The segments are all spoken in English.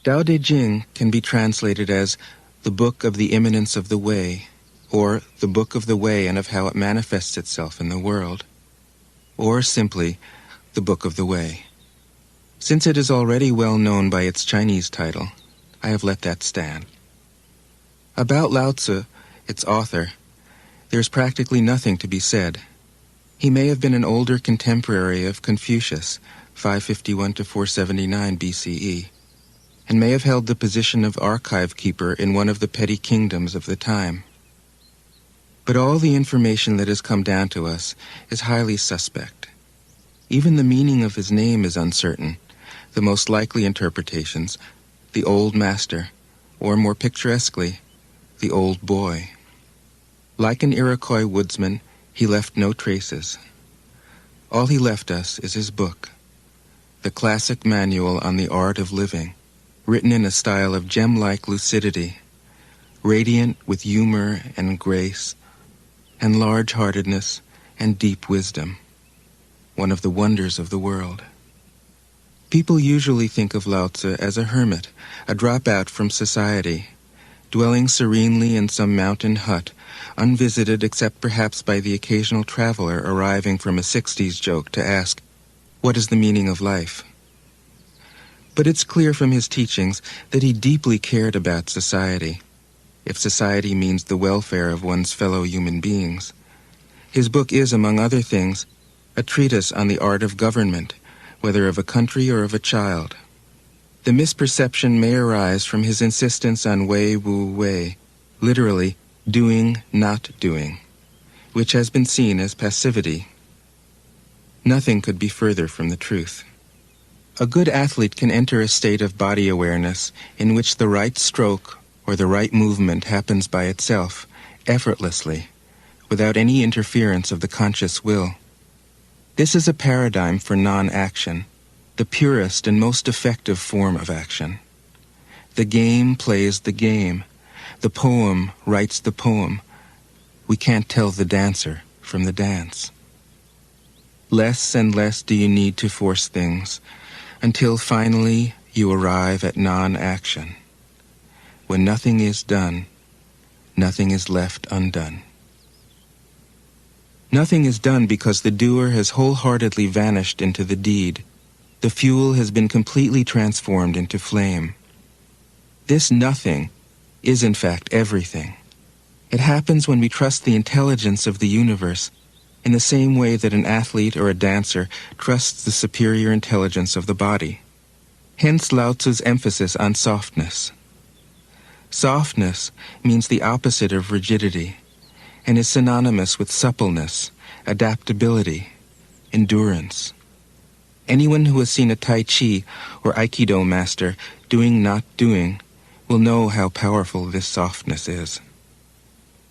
Tao Te Ching can be translated as the Book of the Immanence of the Way, or the Book of the Way and of how it manifests itself in the world, or simply the Book of the Way. Since it is already well known by its Chinese title, I have let that stand. About Lao Tzu, its author, there's practically nothing to be said. He may have been an older contemporary of Confucius, 551 to 479 BCE, and may have held the position of archive keeper in one of the petty kingdoms of the time. But all the information that has come down to us is highly suspect. Even the meaning of his name is uncertain. The most likely interpretations, the old master, or more picturesquely, the old boy. Like an Iroquois woodsman, he left no traces. All he left us is his book, the classic manual on the art of living, written in a style of gem-like lucidity, radiant with humor and grace, and large-heartedness and deep wisdom, one of the wonders of the world. People usually think of Lao Tzu as a hermit, a dropout from society, dwelling serenely in some mountain hut, unvisited except perhaps by the occasional traveler arriving from a 60s joke to ask, "What is the meaning of life?" But it's clear from his teachings that he deeply cared about society, if society means the welfare of one's fellow human beings. His book is, among other things, a treatise on the art of government, whether of a country or of a child. The misperception may arise from his insistence on wei wu wei, literally doing, not doing, which has been seen as passivity. Nothing could be further from the truth. A good athlete can enter a state of body awareness in which the right stroke or the right movement happens by itself, effortlessly, without any interference of the conscious will. This is a paradigm for non-action, the purest and most effective form of action. The game plays the game. The poem writes the poem. We can't tell the dancer from the dance. Less and less do you need to force things, until finally you arrive at non-action. When nothing is done, nothing is left undone. Nothing is done because the doer has wholeheartedly vanished into the deed. The fuel has been completely transformed into flame. This nothing is in fact everything. It happens when we trust the intelligence of the universe in the same way that an athlete or a dancer trusts the superior intelligence of the body. Hence Lao Tzu's emphasis on softness. Softness means the opposite of rigidity and is synonymous with suppleness, adaptability, endurance. Anyone who has seen a Tai Chi or Aikido master doing not doing will know how powerful this softness is.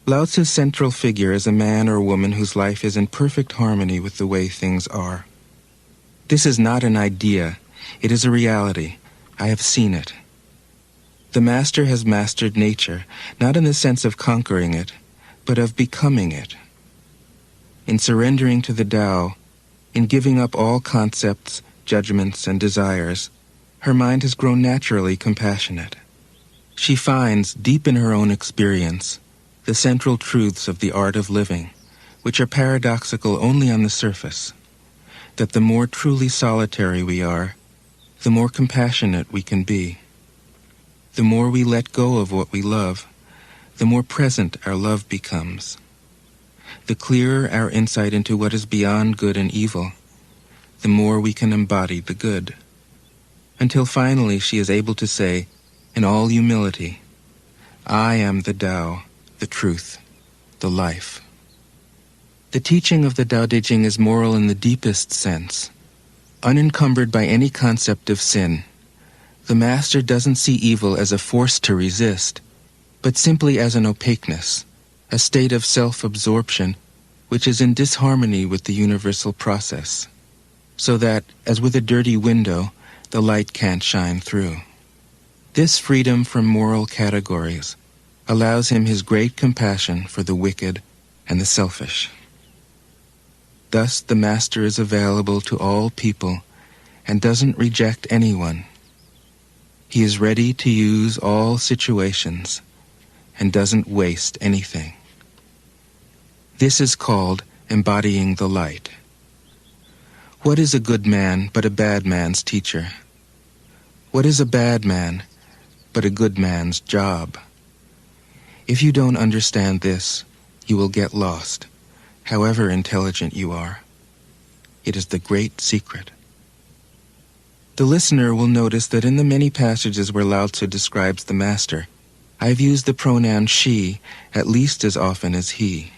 Lao Tzu's central figure is a man or woman whose life is in perfect harmony with the way things are. This is not an idea, it is a reality. I have seen it. The master has mastered nature, not in the sense of conquering it, but of becoming it. In surrendering to the Tao, in giving up all concepts, judgments, and desires, her mind has grown naturally compassionate. She finds, deep in her own experience, the central truths of the art of living, which are paradoxical only on the surface, that the more truly solitary we are, the more compassionate we can be. The more we let go of what we love, the more present our love becomes. The clearer our insight into what is beyond good and evil, the more we can embody the good. Until finally she is able to say, in all humility, I am the Tao, the truth, the life. The teaching of the Tao Te Ching is moral in the deepest sense. Unencumbered by any concept of sin, the master doesn't see evil as a force to resist, but simply as an opaqueness, a state of self-absorption which is in disharmony with the universal process, so that, as with a dirty window, the light can't shine through. This freedom from moral categories allows him his great compassion for the wicked and the selfish. Thus the master is available to all people and doesn't reject anyone. He is ready to use all situations and doesn't waste anything. This is called embodying the light. What is a good man but a bad man's teacher? What is a bad man but a good man's job? If you don't understand this, you will get lost, however intelligent you are. It is the great secret. The listener will notice that in the many passages where Lao Tzu describes the master, I've used the pronoun she at least as often as he.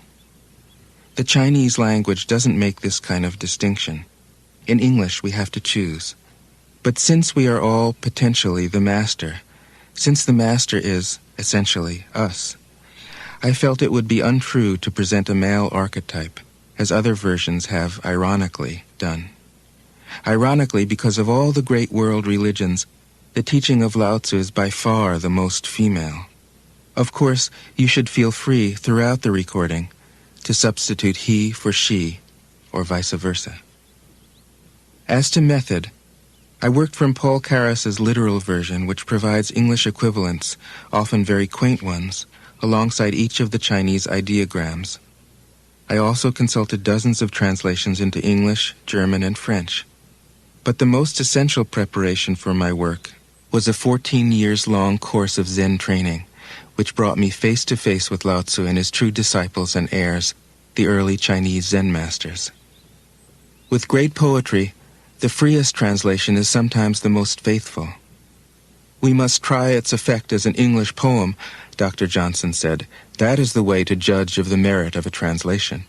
The Chinese language doesn't make this kind of distinction. In English, we have to choose. But since we are all potentially the master, since the master is, essentially, us, I felt it would be untrue to present a male archetype, as other versions have ironically done. Ironically, because of all the great world religions, the teaching of Lao Tzu is by far the most female. Of course, you should feel free throughout the recording to substitute he for she, or vice versa. As to method, I worked from Paul Carus's literal version, which provides English equivalents, often very quaint ones, alongside each of the Chinese ideograms. I also consulted dozens of translations into English, German, and French. But the most essential preparation for my work was a 14 years long course of Zen training, which brought me face to face with Lao Tzu and his true disciples and heirs, the early Chinese Zen masters. With great poetry, the freest translation is sometimes the most faithful. We must try its effect as an English poem, Dr. Johnson said. That is the way to judge of the merit of a translation.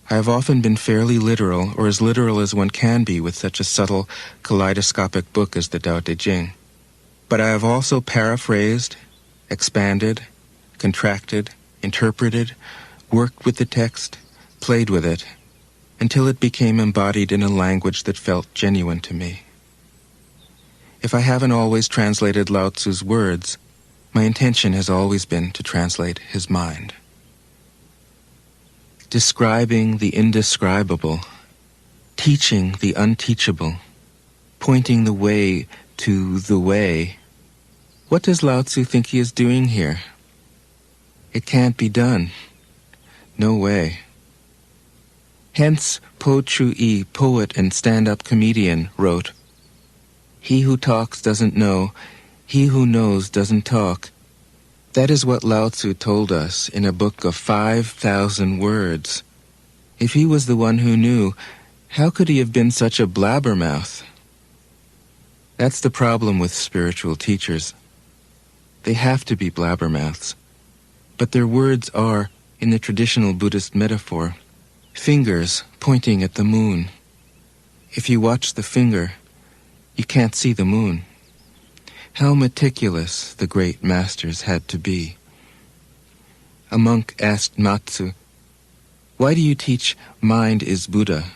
I have often been fairly literal, or as literal as one can be with such a subtle, kaleidoscopic book as the Tao Te Ching. But I have also paraphrased, expanded, contracted, interpreted, worked with the text, played with it, until it became embodied in a language that felt genuine to me. If I haven't always translated Lao Tzu's words, my intention has always been to translate his mind. Describing the indescribable, teaching the unteachable, pointing the way to the way. What does Lao Tzu think he is doing here? It can't be done. No way. Hence, Po Chu-yi, poet and stand-up comedian, wrote, "He who talks doesn't know, he who knows doesn't talk." That is what Lao Tzu told us in a book of 5,000 words. If he was the one who knew, how could he have been such a blabbermouth? That's the problem with spiritual teachers. They have to be blabbermouths. But their words are, in the traditional Buddhist metaphor, fingers pointing at the moon. If you watch the finger, you can't see the moon. How meticulous the great masters had to be. A monk asked Matsu, "Why do you teach mind is Buddha?"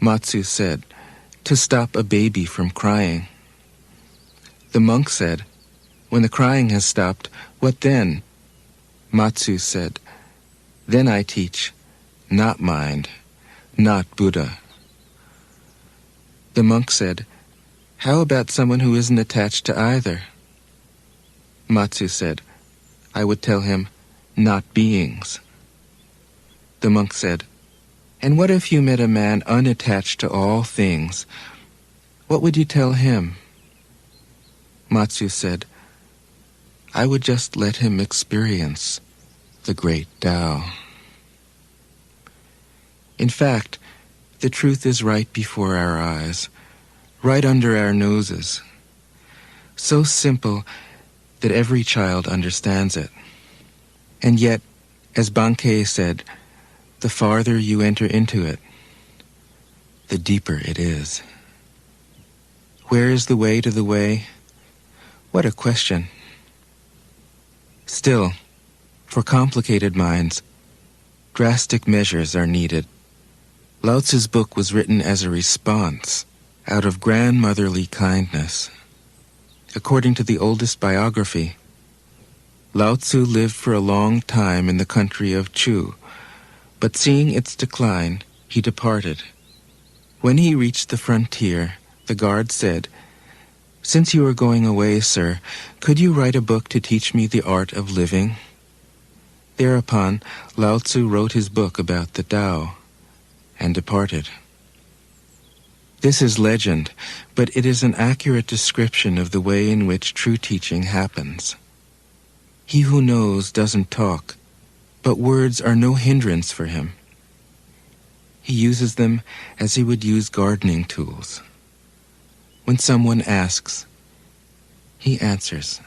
Matsu said, "To stop a baby from crying." The monk said, "When the crying has stopped, what then?" Matsu said, "Then I teach, not mind, not Buddha." The monk said, "How about someone who isn't attached to either?" Matsu said, "I would tell him, not beings." The monk said, "And what if you met a man unattached to all things? What would you tell him?" Matsu said, "I would just let him experience the great Tao." In fact, the truth is right before our eyes, right under our noses, so simple that every child understands it. And yet, as Bankei said, the farther you enter into it, the deeper it is. Where is the way to the way? What a question. Still, for complicated minds, drastic measures are needed. Lao Tzu's book was written as a response out of grandmotherly kindness. According to the oldest biography, Lao Tzu lived for a long time in the country of Chu, but seeing its decline, he departed. When he reached the frontier, the guard said, Since you are going away, sir, could you write a book to teach me the art of living? Thereupon, Lao Tzu wrote his book about the Tao and departed. This is legend, but it is an accurate description of the way in which true teaching happens. He who knows doesn't talk, but words are no hindrance for him. He uses them as he would use gardening tools. When someone asks, he answers.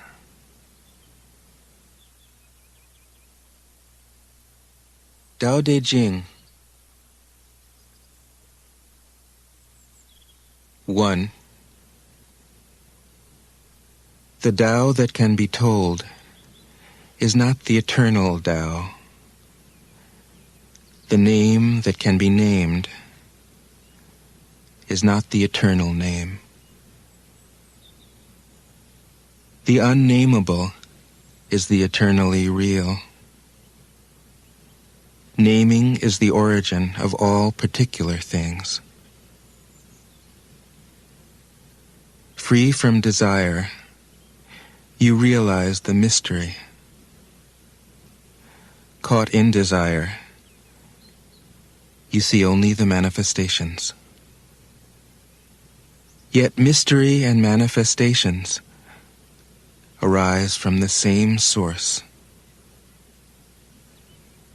Tao Te Ching. 1. The Tao that can be told is not the eternal Tao. The name that can be named is not the eternal name. The unnameable is the eternally real. Naming is the origin of all particular things. Free from desire, you realize the mystery. Caught in desire, you see only the manifestations. Yet mystery and manifestations arise from the same source.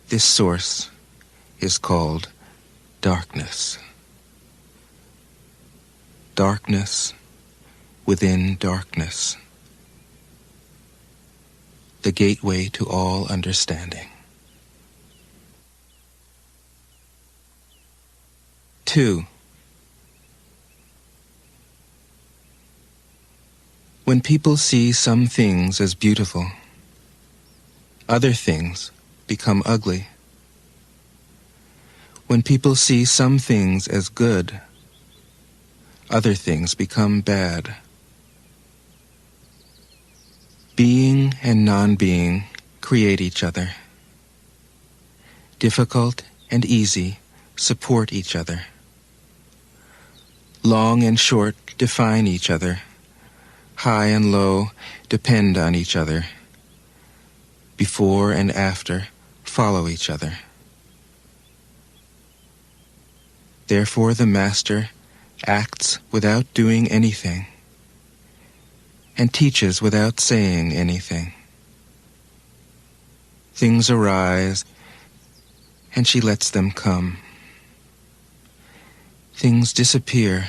This source is called darkness. Darkness within darkness. The gateway to all understanding. 2. When people see some things as beautiful, other things become ugly. When people see some things as good, other things become bad. Being and non-being create each other. Difficult and easy support each other. Long and short define each other. High and low depend on each other. Before and after follow each other. Therefore the Master acts without doing anything and teaches without saying anything. Things arise, and she lets them come. Things disappear,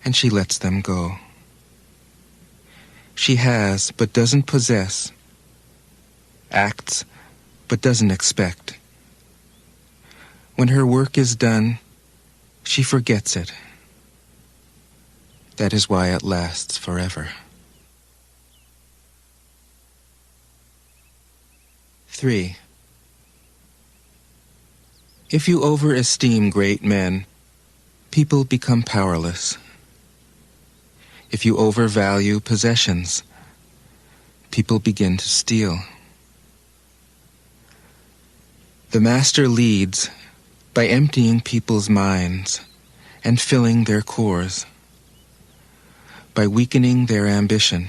and she lets them go. She has but doesn't possess, acts but doesn't expect. When her work is done, she forgets it. That is why it lasts forever. 3. If you overesteem great men, people become powerless. If you overvalue possessions, people begin to steal. The Master leads by emptying people's minds and filling their cores, by weakening their ambition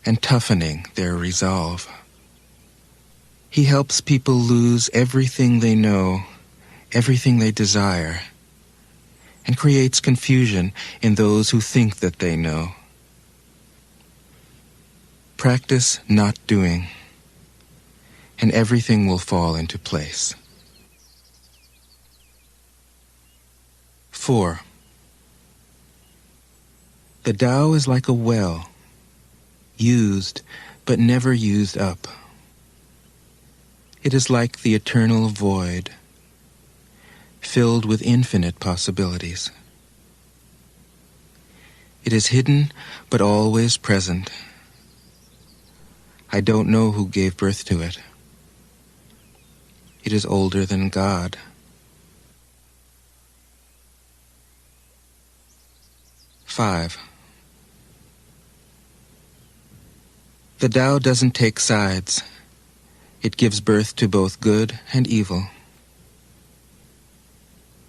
and toughening their resolve. He helps people lose everything they know, everything they desire, and creates confusion in those who think that they know. Practice not doing, and everything will fall into place. 4. The Tao is like a well, used but never used up. It is like the eternal void, filled with infinite possibilities. It is hidden but always present. I don't know who gave birth to it. It is older than God. 5. The Tao doesn't take sides. It gives birth to both good and evil.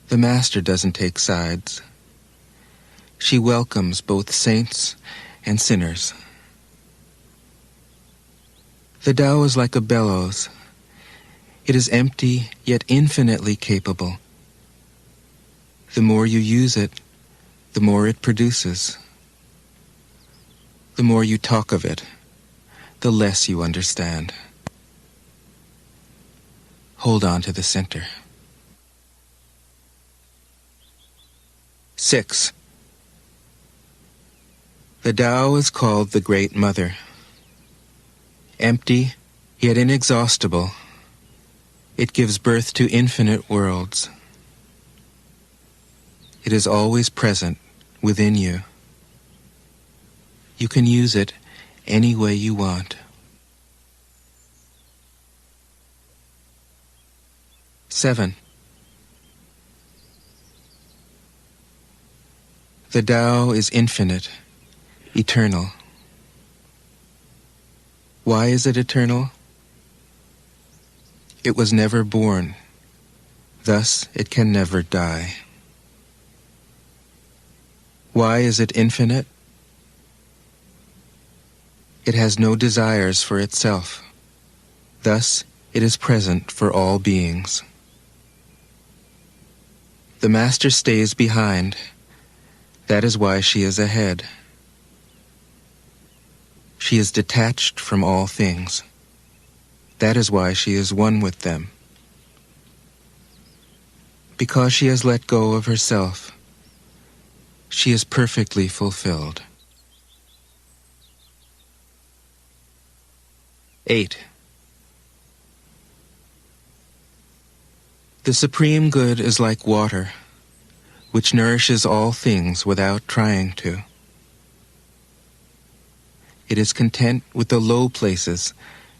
The Master doesn't take sides. She she welcomes both saints and sinners. The Tao is like a bellows. It is empty, yet infinitely capable. The more you use it, the more it produces. The more you talk of it, the less you understand. Hold on to the center. 6. The Tao is called the Great Mother. Empty, yet inexhaustible, it gives birth to infinite worlds. It is always present within you. You can use it any way you want. 7. The Tao is infinite, eternal. Why is it eternal? It was never born, thus it can never die. Why is it infinite? It has no desires for itself, thus it is present for all beings. The Master stays behind. That is why she is ahead. She is detached from all things. That is why she is one with them. Because she has let go of herself, she is perfectly fulfilled. 8. The Supreme Good is like water, which nourishes all things without trying to. It is content with the low places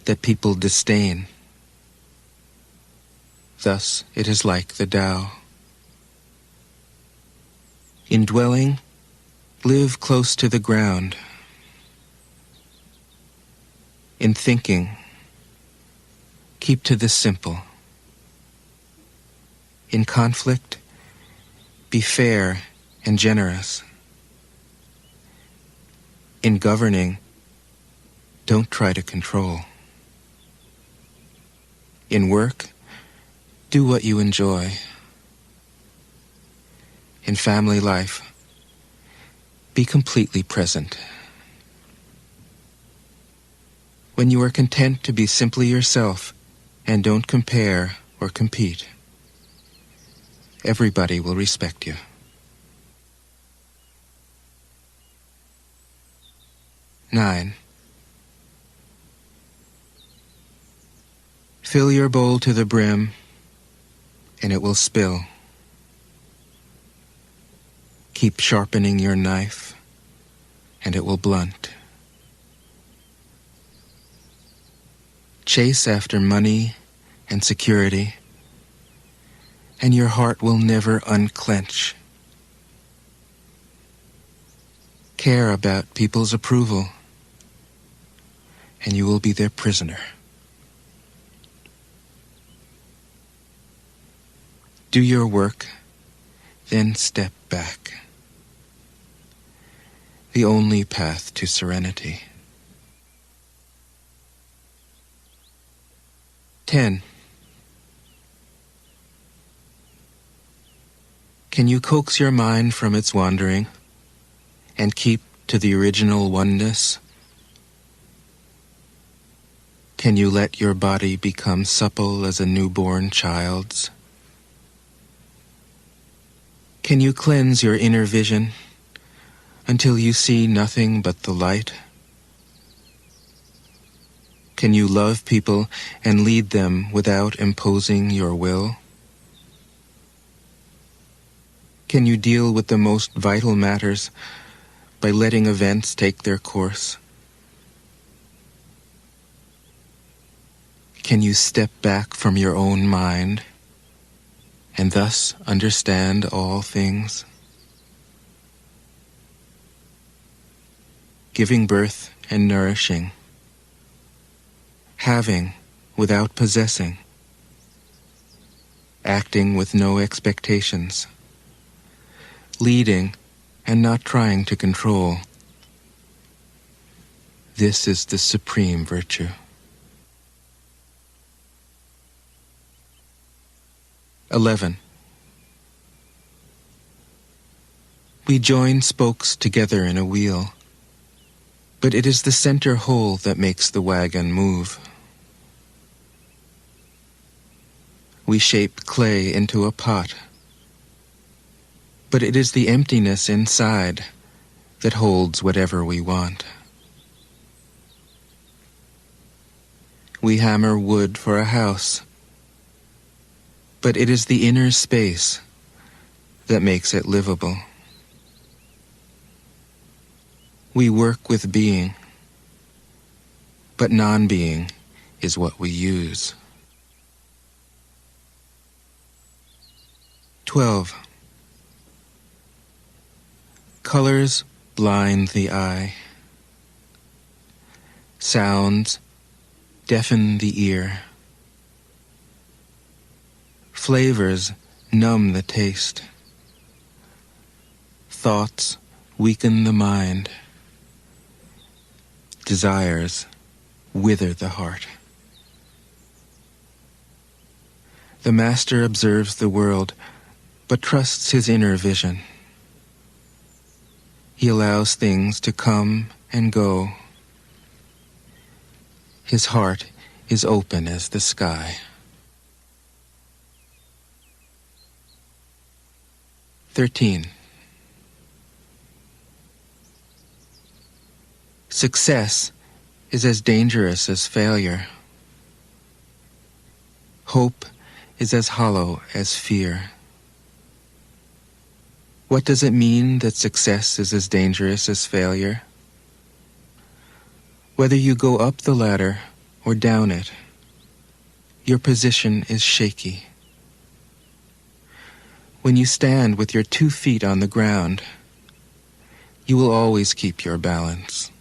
that people disdain. Thus it is like the Tao. In dwelling, live close to the ground. In thinking, keep to the simple. In conflict, be fair and generous. In governing, don't try to control. In work, do what you enjoy. In family life, be completely present. When you are content to be simply yourself and don't compare or compete, everybody will respect you. 9. Fill your bowl to the brim, and it will spill. Keep sharpening your knife, and it will blunt. Chase after money and security, and your heart will never unclench. Care about people's approval, and you will be their prisoner. Do your work, then step back. The only path to serenity. 10. Can you coax your mind from its wandering and keep to the original oneness? Can you let your body become supple as a newborn child's? Can you cleanse your inner vision until you see nothing but the light? Can you love people and lead them without imposing your will? Can you deal with the most vital matters by letting events take their course? Can you step back from your own mind and thus understand all things? Giving birth and nourishing, having without possessing, acting with no expectations, leading and not trying to control. This is the supreme virtue. 11. We join spokes together in a wheel, but it is the center whole that makes the wagon move. We shape clay into a pot, but it is the emptiness inside that holds whatever we want. We hammer wood for a house, but it is the inner space that makes it livable. We work with being, but non-being is what we use. 12. Colors blind the eye. Sounds deafen the ear. Flavors numb the taste. Thoughts weaken the mind. Desires wither the heart. The master observes the world, but trusts his inner vision. He allows things to come and go. His heart is open as the sky. 13. Success is as dangerous as failure. Hope is as hollow as fear. What does it mean that success is as dangerous as failure? Whether you go up the ladder or down it, your position is shaky. When you stand with your 2 feet on the ground, you will always keep your balance.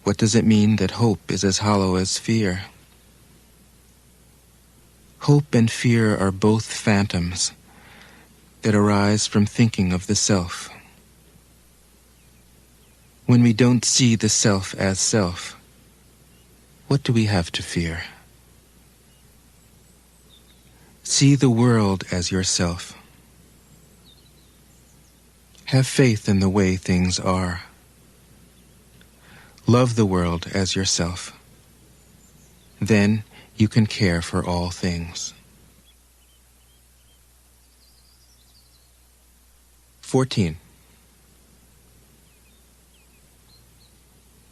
What does it mean that hope is as hollow as fear? Hope and fear are both phantoms that arise from thinking of the self. When we don't see the self as self, what do we have to fear? See the world as yourself. Have faith in the way things are. Love the world as yourself. Then you can care for all things. 14.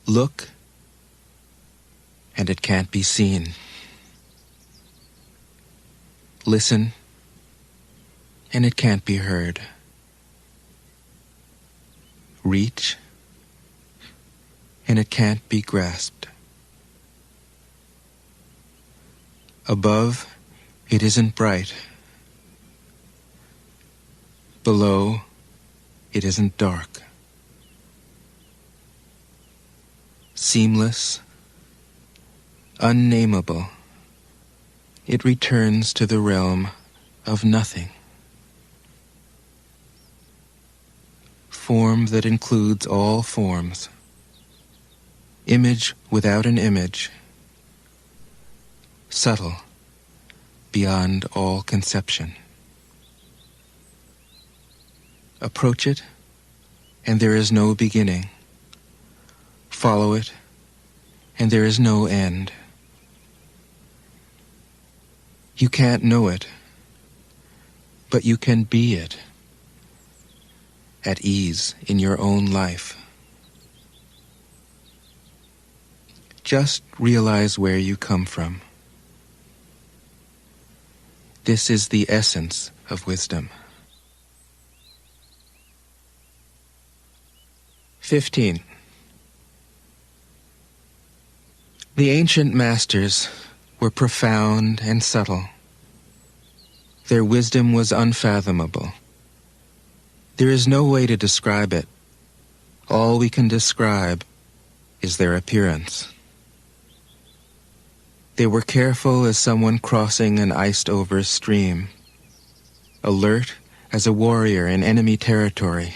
Look, and it can't be seen. Listen, and it can't be heard. Reach, and it can't be grasped. Above, it isn't bright. Below, it isn't dark. Seamless, unnameable, it returns to the realm of nothing. Form that includes all forms. Image without an image. Subtle, beyond all conception. Approach it, and there is no beginning. Follow it, and there is no end. You can't know it, but you can be it, at ease in your own life. Just realize where you come from. This is the essence of wisdom. 15. The ancient masters were profound and subtle. Their wisdom was unfathomable. There is no way to describe it. All we can describe is their appearance. They were careful as someone crossing an iced-over stream, alert as a warrior in enemy territory,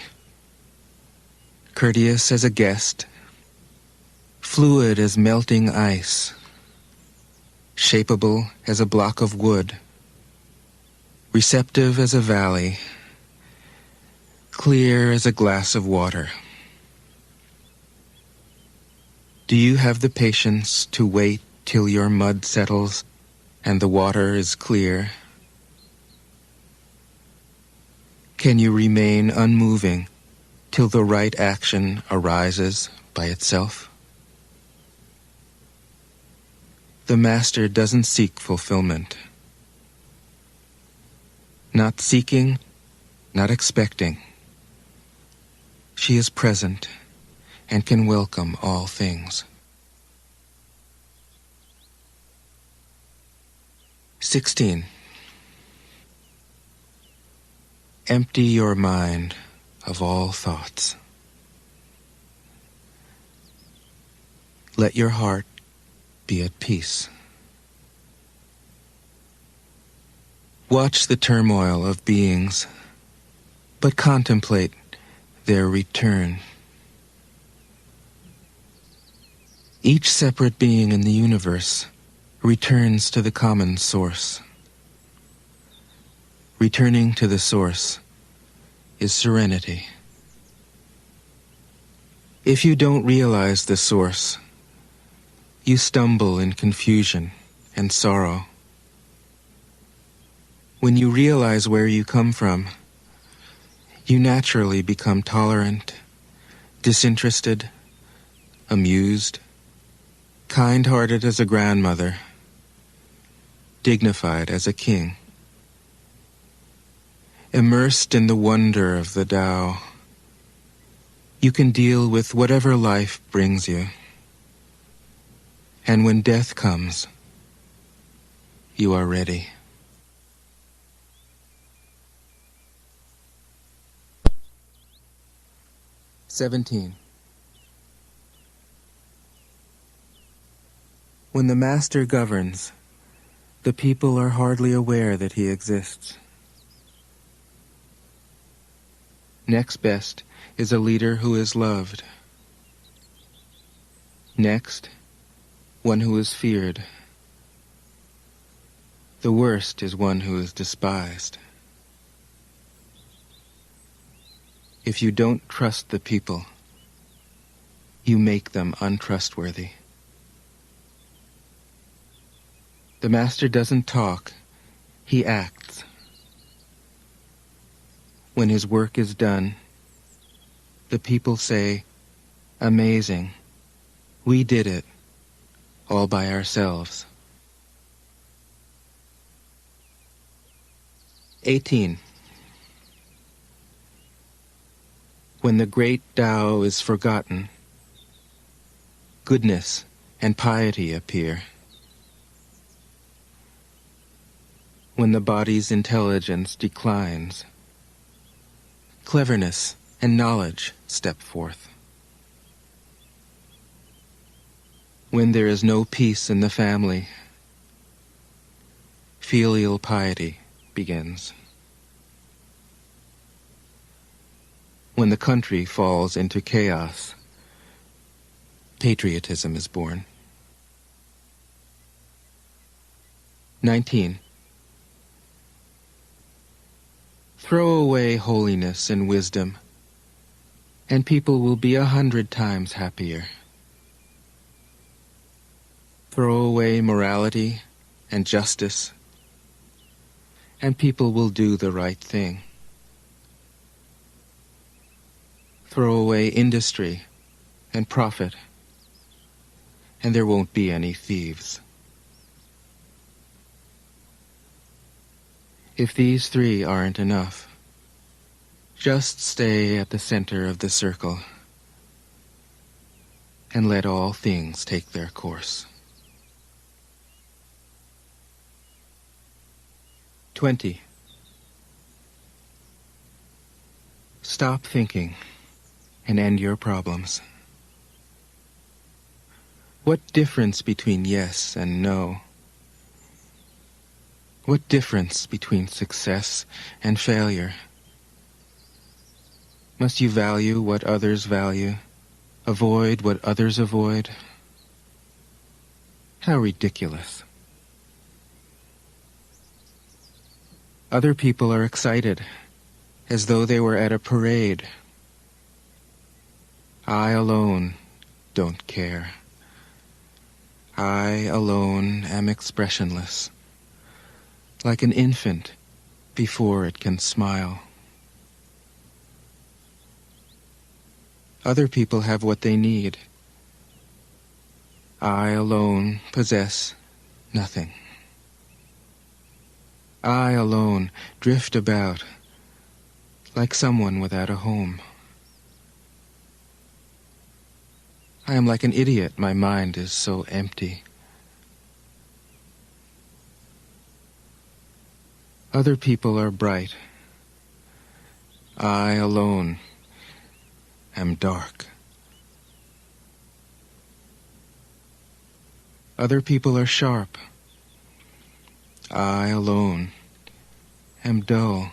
courteous as a guest, fluid as melting ice, shapeable as a block of wood, receptive as a valley, clear as a glass of water. Do you have the patience to wait till your mud settles and the water is clear? Can you remain unmoving till the right action arises by itself? The Master doesn't seek fulfillment. Not seeking, not expecting. She is present and can welcome all things. 16. Empty your mind of all thoughts. Let your heart be at peace. Watch the turmoil of beings, but contemplate their return. Each separate being in the universe returns to the common source. Returning to the source is serenity. If you don't realize the source, you stumble in confusion and sorrow. When you realize where you come from, you naturally become tolerant, disinterested, amused, kind-hearted as a grandmother, dignified as a king. Immersed in the wonder of the Tao, you can deal with whatever life brings you. And when death comes, you are ready. "17. When the Master governs, the people are hardly aware that he exists. Next best is a leader who is loved. Next, one who is feared. The worst is one who is despised. If you don't trust the people, you make them untrustworthy. The Master doesn't talk, he acts. When his work is done, the people say, 'Amazing, we did it, all by ourselves.' 18. When the great Tao is forgotten, goodness and piety appear. When the body's intelligence declines, cleverness and knowledge step forth. When there is no peace in the family, filial piety begins. When the country falls into chaos, patriotism is born. 19. Throw away holiness and wisdom, and people will be 100 times happier. Throw away morality and justice, and people will do the right thing. Throw away industry and profit, and there won't be any thieves. If these three aren't enough, just stay at the center of the circle and let all things take their course. 20. Stop thinking and end your problems. What difference between yes and no? What difference between success and failure? Must you value what others value, avoid what others avoid? How ridiculous. Other people are excited, as though they were at a parade. I alone don't care. I alone am expressionless, like an infant before it can smile. Other people have what they need. I alone possess nothing. I alone drift about like someone without a home. I am like an idiot, my mind is so empty. Other people are bright. I alone am dark. Other people are sharp. I alone am dull.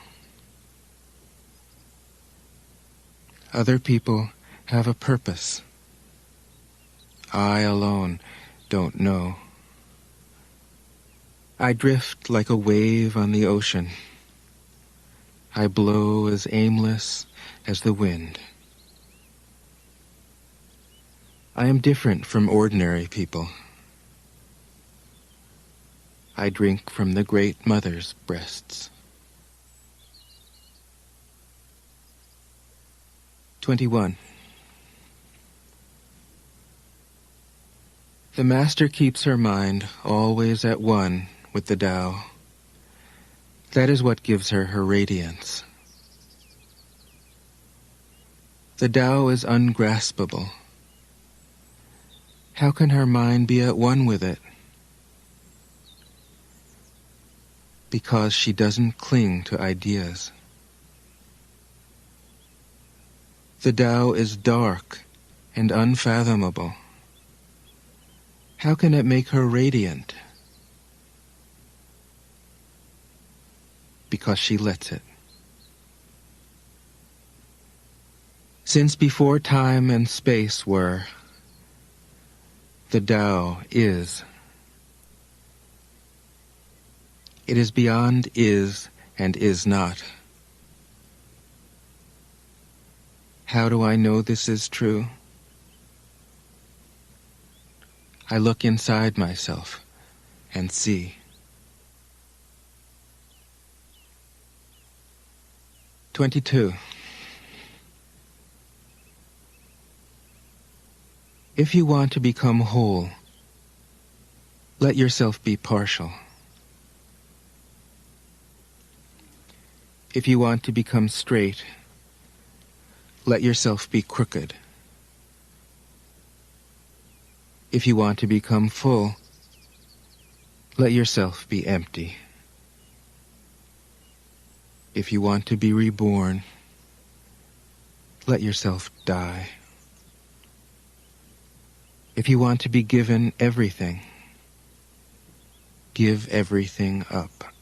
Other people have a purpose. I alone don't know. I drift like a wave on the ocean. I blow as aimless as the wind. I am different from ordinary people. I drink from the Great Mother's breasts. 21. The Master keeps her mind always at one with the Tao. That is what gives her her radiance. The Tao is ungraspable. How can her mind be at one with it? Because she doesn't cling to ideas. The Tao is dark and unfathomable. How can it make her radiant? Because she lets it. Since before time and space were, the Tao is. It is beyond is and is not. How do I know this is true? I look inside myself and see. 22. If you want to become whole, let yourself be partial. If you want to become straight, let yourself be crooked. If you want to become full, let yourself be empty. If you want to be reborn, let yourself die. If you want to be given everything, give everything up.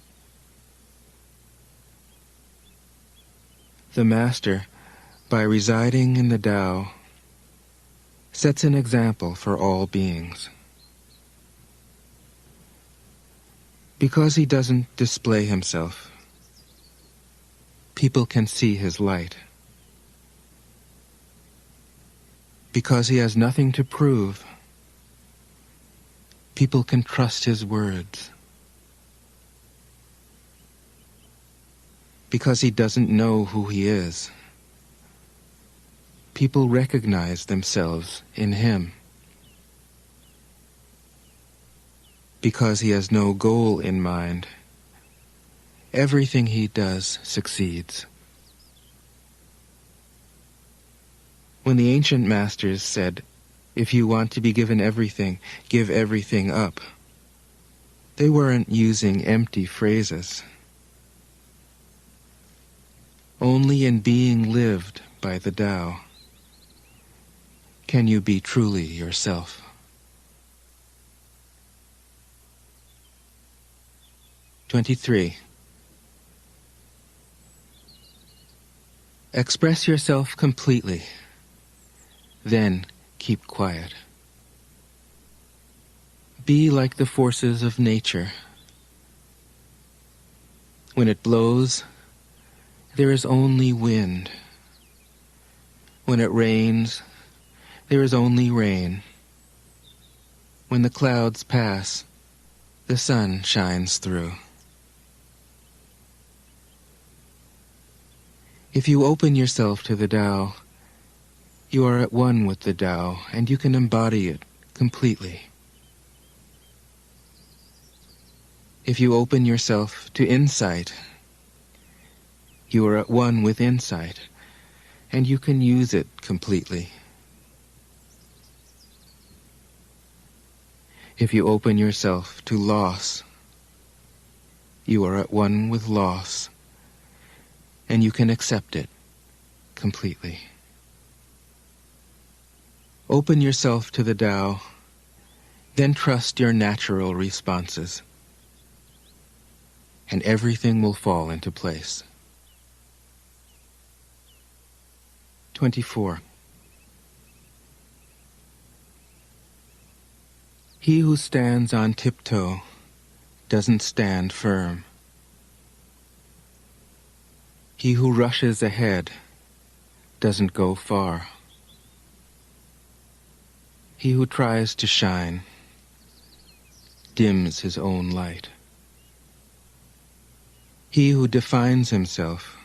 The Master, by residing in the Tao, sets an example for all beings. Because he doesn't display himself, people can see his light. Because he has nothing to prove, people can trust his words. Because he doesn't know who he is, people recognize themselves in him. Because he has no goal in mind, everything he does succeeds. When the ancient masters said, "If you want to be given everything, give everything up," they weren't using empty phrases. Only in being lived by the Tao can you be truly yourself. 23. Express yourself completely. Then keep quiet. Be like the forces of nature. When it blows, there is only wind. When it rains, there is only rain. When the clouds pass, the sun shines through. If you open yourself to the Tao, you are at one with the Tao, and you can embody it completely. If you open yourself to insight, you are at one with insight, and you can use it completely. If you open yourself to loss, you are at one with loss, and you can accept it completely. Open yourself to the Tao, then trust your natural responses, and everything will fall into place. 24. He who stands on tiptoe doesn't stand firm. He who rushes ahead doesn't go far. He who tries to shine dims his own light. He who defines himself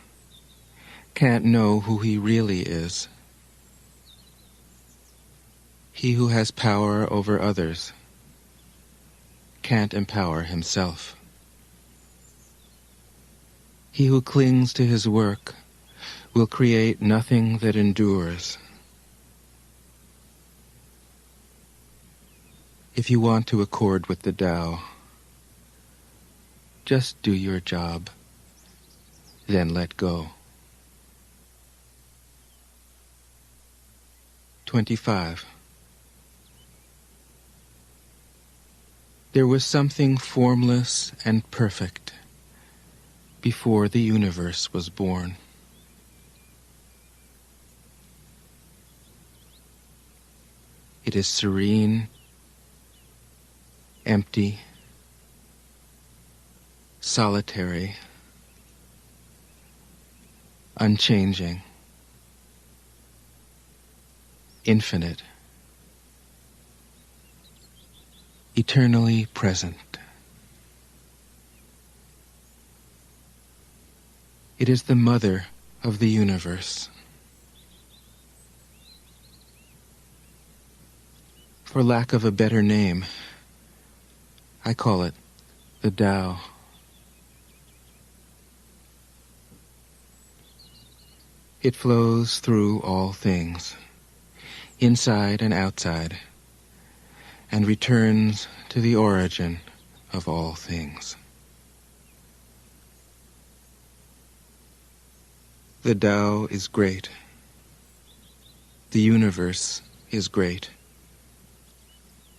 can't know who he really is. He who has power over others can't empower himself. He who clings to his work will create nothing that endures. If you want to accord with the Tao, just do your job, then let go. 25. There was something formless and perfect before the universe was born. It is serene, empty, solitary, unchanging, infinite, eternally present. It is the mother of the universe. For lack of a better name, I call it the Tao. It flows through all things, inside and outside, and returns to the origin of all things. The Tao is great. The universe is great.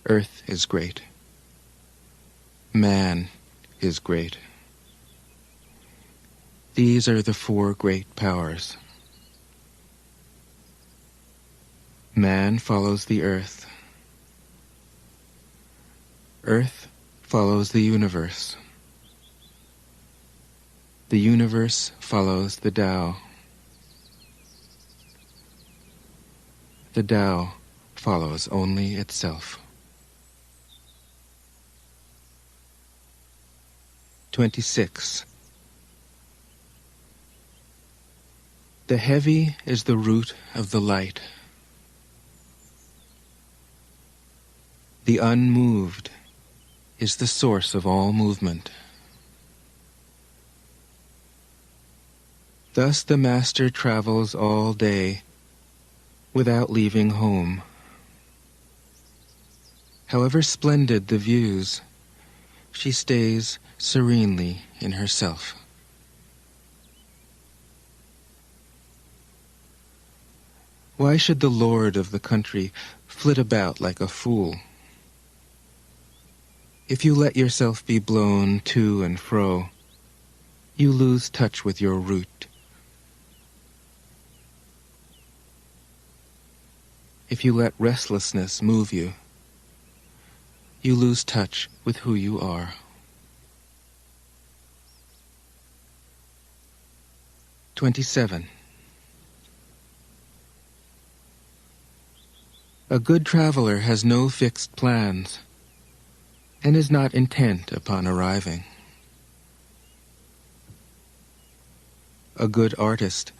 Earth is great. Man is great. These are the four great powers. Man follows the earth. Earth follows the universe. The universe follows the Tao. The Tao follows only itself. 26. The heavy is the root of the light. The unmoved is the source of all movement. Thus the Master travels all day without leaving home. However splendid the views, she stays serenely in herself. Why should the lord of the country flit about like a fool? If you let yourself be blown to and fro, you lose touch with your root. if you let restlessness move you, you lose touch with who you are. 27. A good traveler has no fixed plans and is not intent upon arriving. A good artist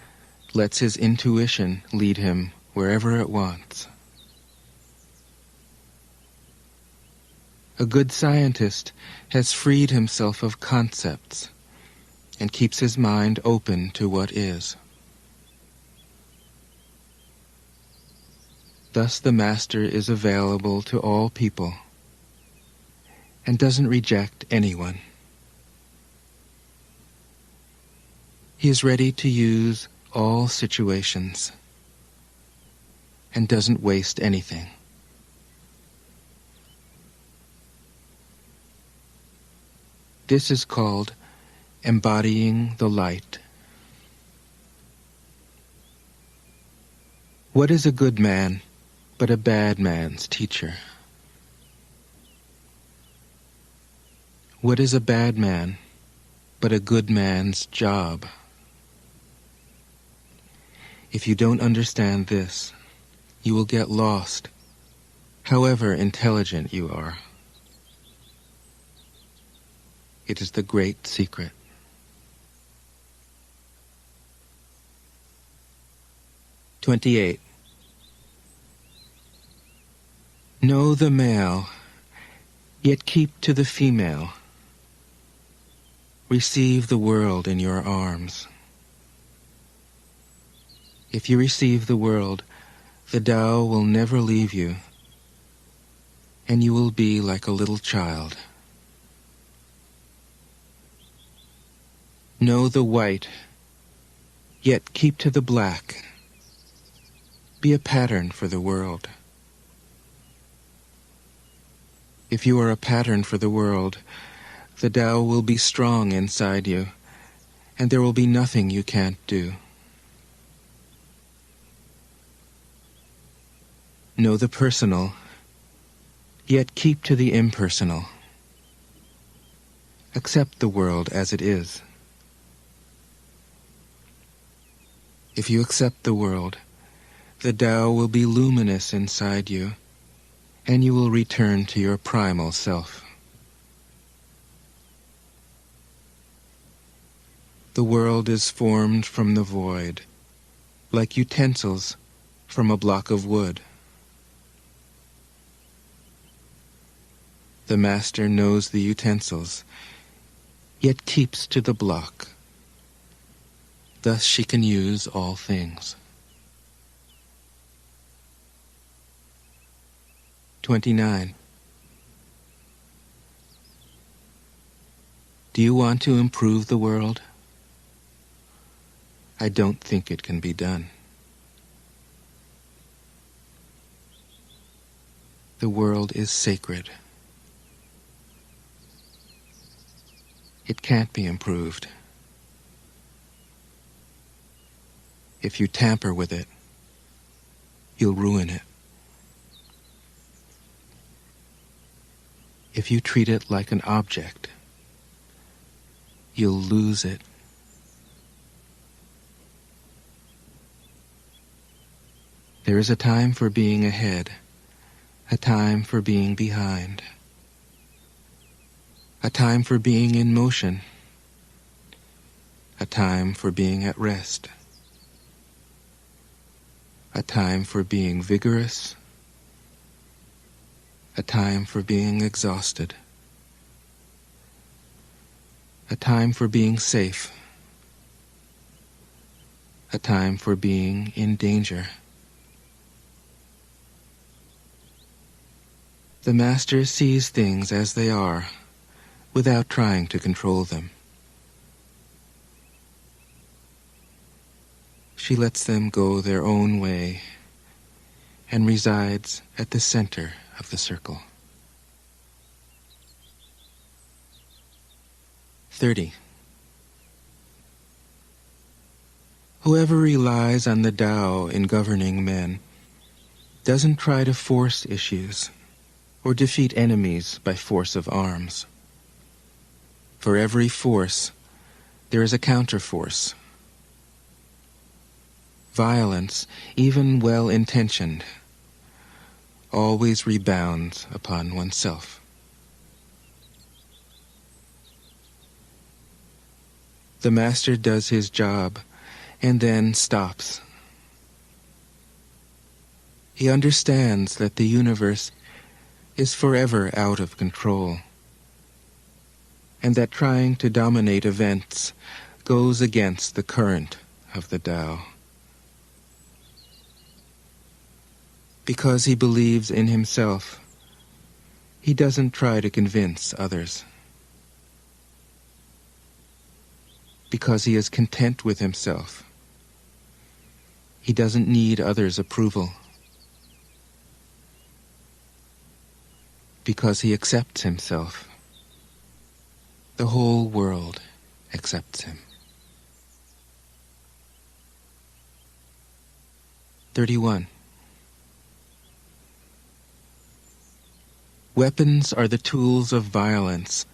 lets his intuition lead him wherever it wants. A good scientist has freed himself of concepts and keeps his mind open to what is. Thus the Master is available to all people and doesn't reject anyone. He is ready to use all situations and doesn't waste anything. This is called embodying the light. What is a good man but a bad man's teacher? What is a bad man but a good man's job? If you don't understand this, you will get lost, however intelligent you are. It is the great secret. 28. Know the male, yet keep to the female. Receive the world in your arms. If you receive the world, the Tao will never leave you, and you will be like a little child. Know the white, yet keep to the black. Be a pattern for the world. If you are a pattern for the world, the Tao will be strong inside you, and there will be nothing you can't do. Know the personal, yet keep to the impersonal. Accept the world as it is. If you accept the world, the Tao will be luminous inside you, and you will return to your primal self. The world is formed from the void, like utensils from a block of wood. The Master knows the utensils, yet keeps to the block. Thus she can use all things. 29. Do you want to improve the world? I don't think it can be done. The world is sacred. It can't be improved. If you tamper with it, you'll ruin it. If you treat it like an object, you'll lose it. There is a time for being ahead, a time for being behind, a time for being in motion, a time for being at rest, a time for being vigorous, a time for being exhausted, a time for being safe, a time for being in danger. The Master sees things as they are, without trying to control them. She lets them go their own way and resides at the center of the circle. 30. Whoever relies on the Tao in governing men doesn't try to force issues or defeat enemies by force of arms. For every force, there is a counterforce. Violence, even well-intentioned, always rebounds upon oneself. The master does his job and then stops. He understands that the universe is forever out of control, and that trying to dominate events goes against the current of the Tao. Because he believes in himself, he doesn't try to convince others. Because he is content with himself, he doesn't need others' approval. Because he accepts himself, the whole world accepts him. 31. Weapons are the tools of violence.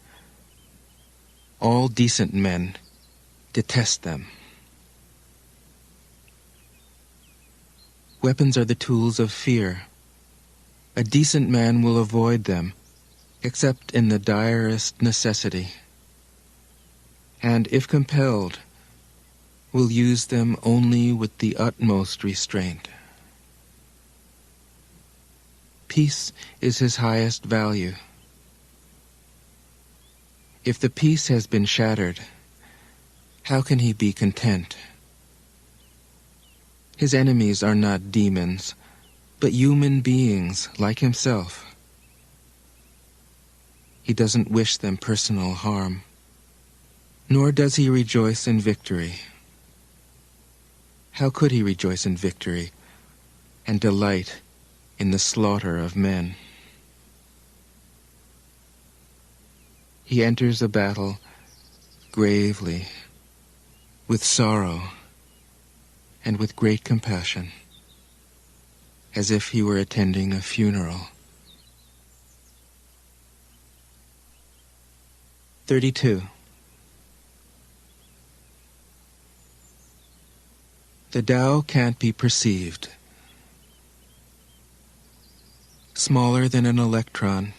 All decent men detest them. Weapons are the tools of fear. A decent man will avoid them, except in the direst necessity, and if compelled, will use them only with the utmost restraint. Peace is his highest value. If the peace has been shattered, how can he be content? His enemies are not demons, but human beings like himself. He doesn't wish them personal harm, nor does he rejoice in victory. How could he rejoice in victory and delight in the slaughter of men? He enters a battle gravely, with sorrow, and with great compassion, as if he were attending a funeral. 32. The Tao can't be perceived. Smaller than an electron,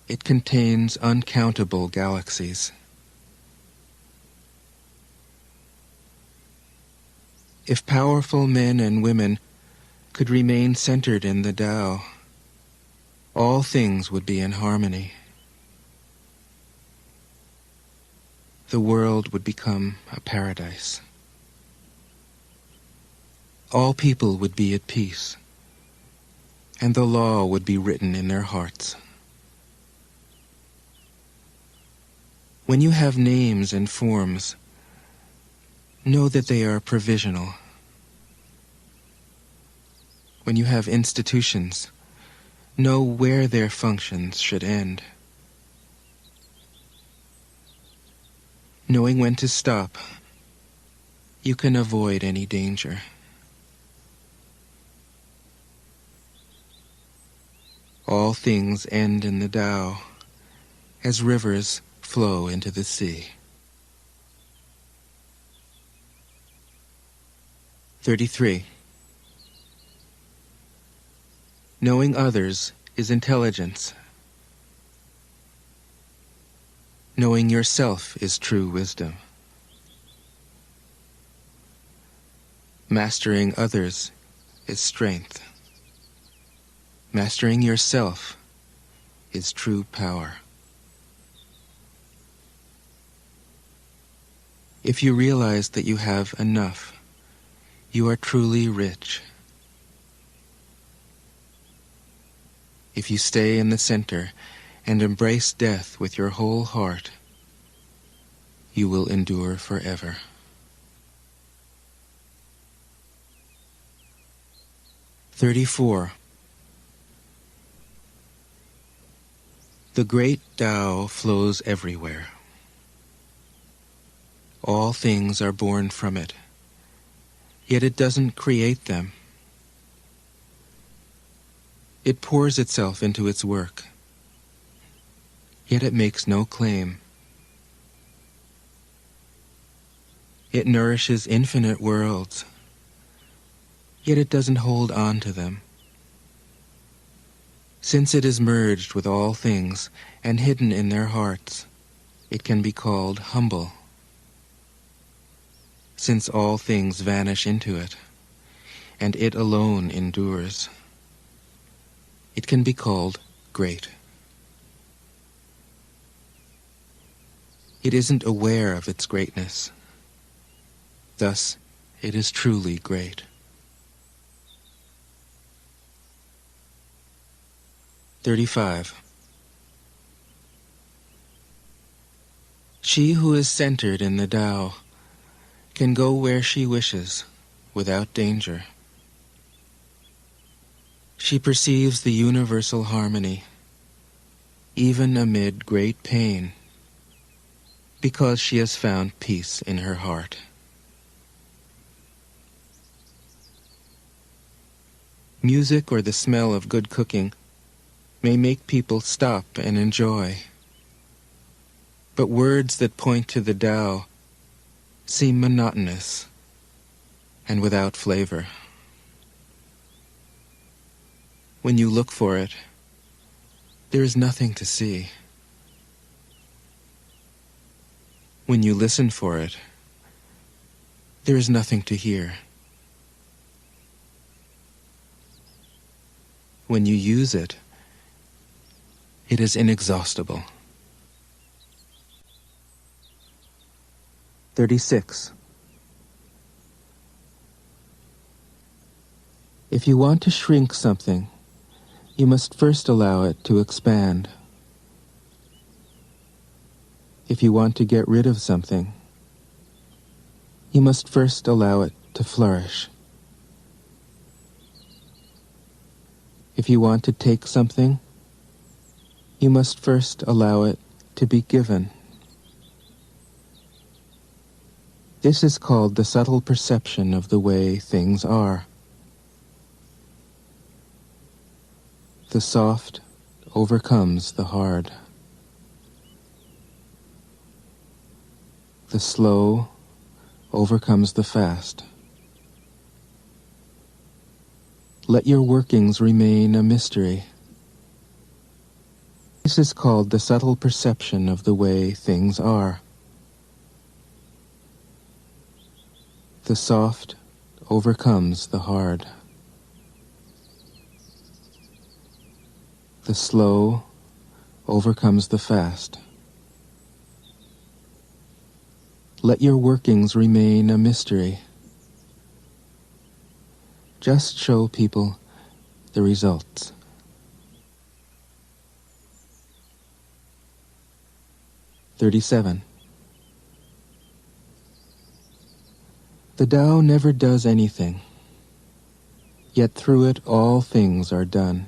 it contains uncountable galaxies. If powerful men and women could remain centered in the Tao, all things would be in harmony. The world would become a paradise. All people would be at peace, and the law would be written in their hearts. When you have names and forms, know that they are provisional. When you have institutions, know where their functions should end. Knowing when to stop, you can avoid any danger. All things end in the Tao, as rivers flow into the sea. 33. Knowing others is intelligence. Knowing yourself is true wisdom. Mastering others is strength. Mastering yourself is true power. If you realize that you have enough, you are truly rich. If you stay in the center and embrace death with your whole heart, you will endure forever. 34. The great Tao flows everywhere. All things are born from it, yet it doesn't create them. It pours itself into its work, yet it makes no claim. It nourishes infinite worlds, yet it doesn't hold on to them. Since it is merged with all things and hidden in their hearts, it can be called humble. Since all things vanish into it, and it alone endures, it can be called great. It isn't aware of its greatness. Thus, it is truly great. (35) She who is centered in the Tao can go where she wishes without danger. She perceives the universal harmony, even amid great pain, because she has found peace in her heart. Music or the smell of good cooking may make people stop and enjoy, but words that point to the Tao seem monotonous and without flavor. When you look for it, there is nothing to see. When you listen for it, there is nothing to hear. When you use it, it is inexhaustible. 36. If you want to shrink something, you must first allow it to expand. If you want to get rid of something, you must first allow it to flourish. If you want to take something, you must first allow it to be given. This is called the subtle perception of the way things are. The soft overcomes the hard. The slow overcomes the fast. Let your workings remain a mystery. This is called the subtle perception of the way things are. The soft overcomes the hard. The slow overcomes the fast. Let your workings remain a mystery. Just show people the results. (37) The Tao never does anything, yet through it all things are done.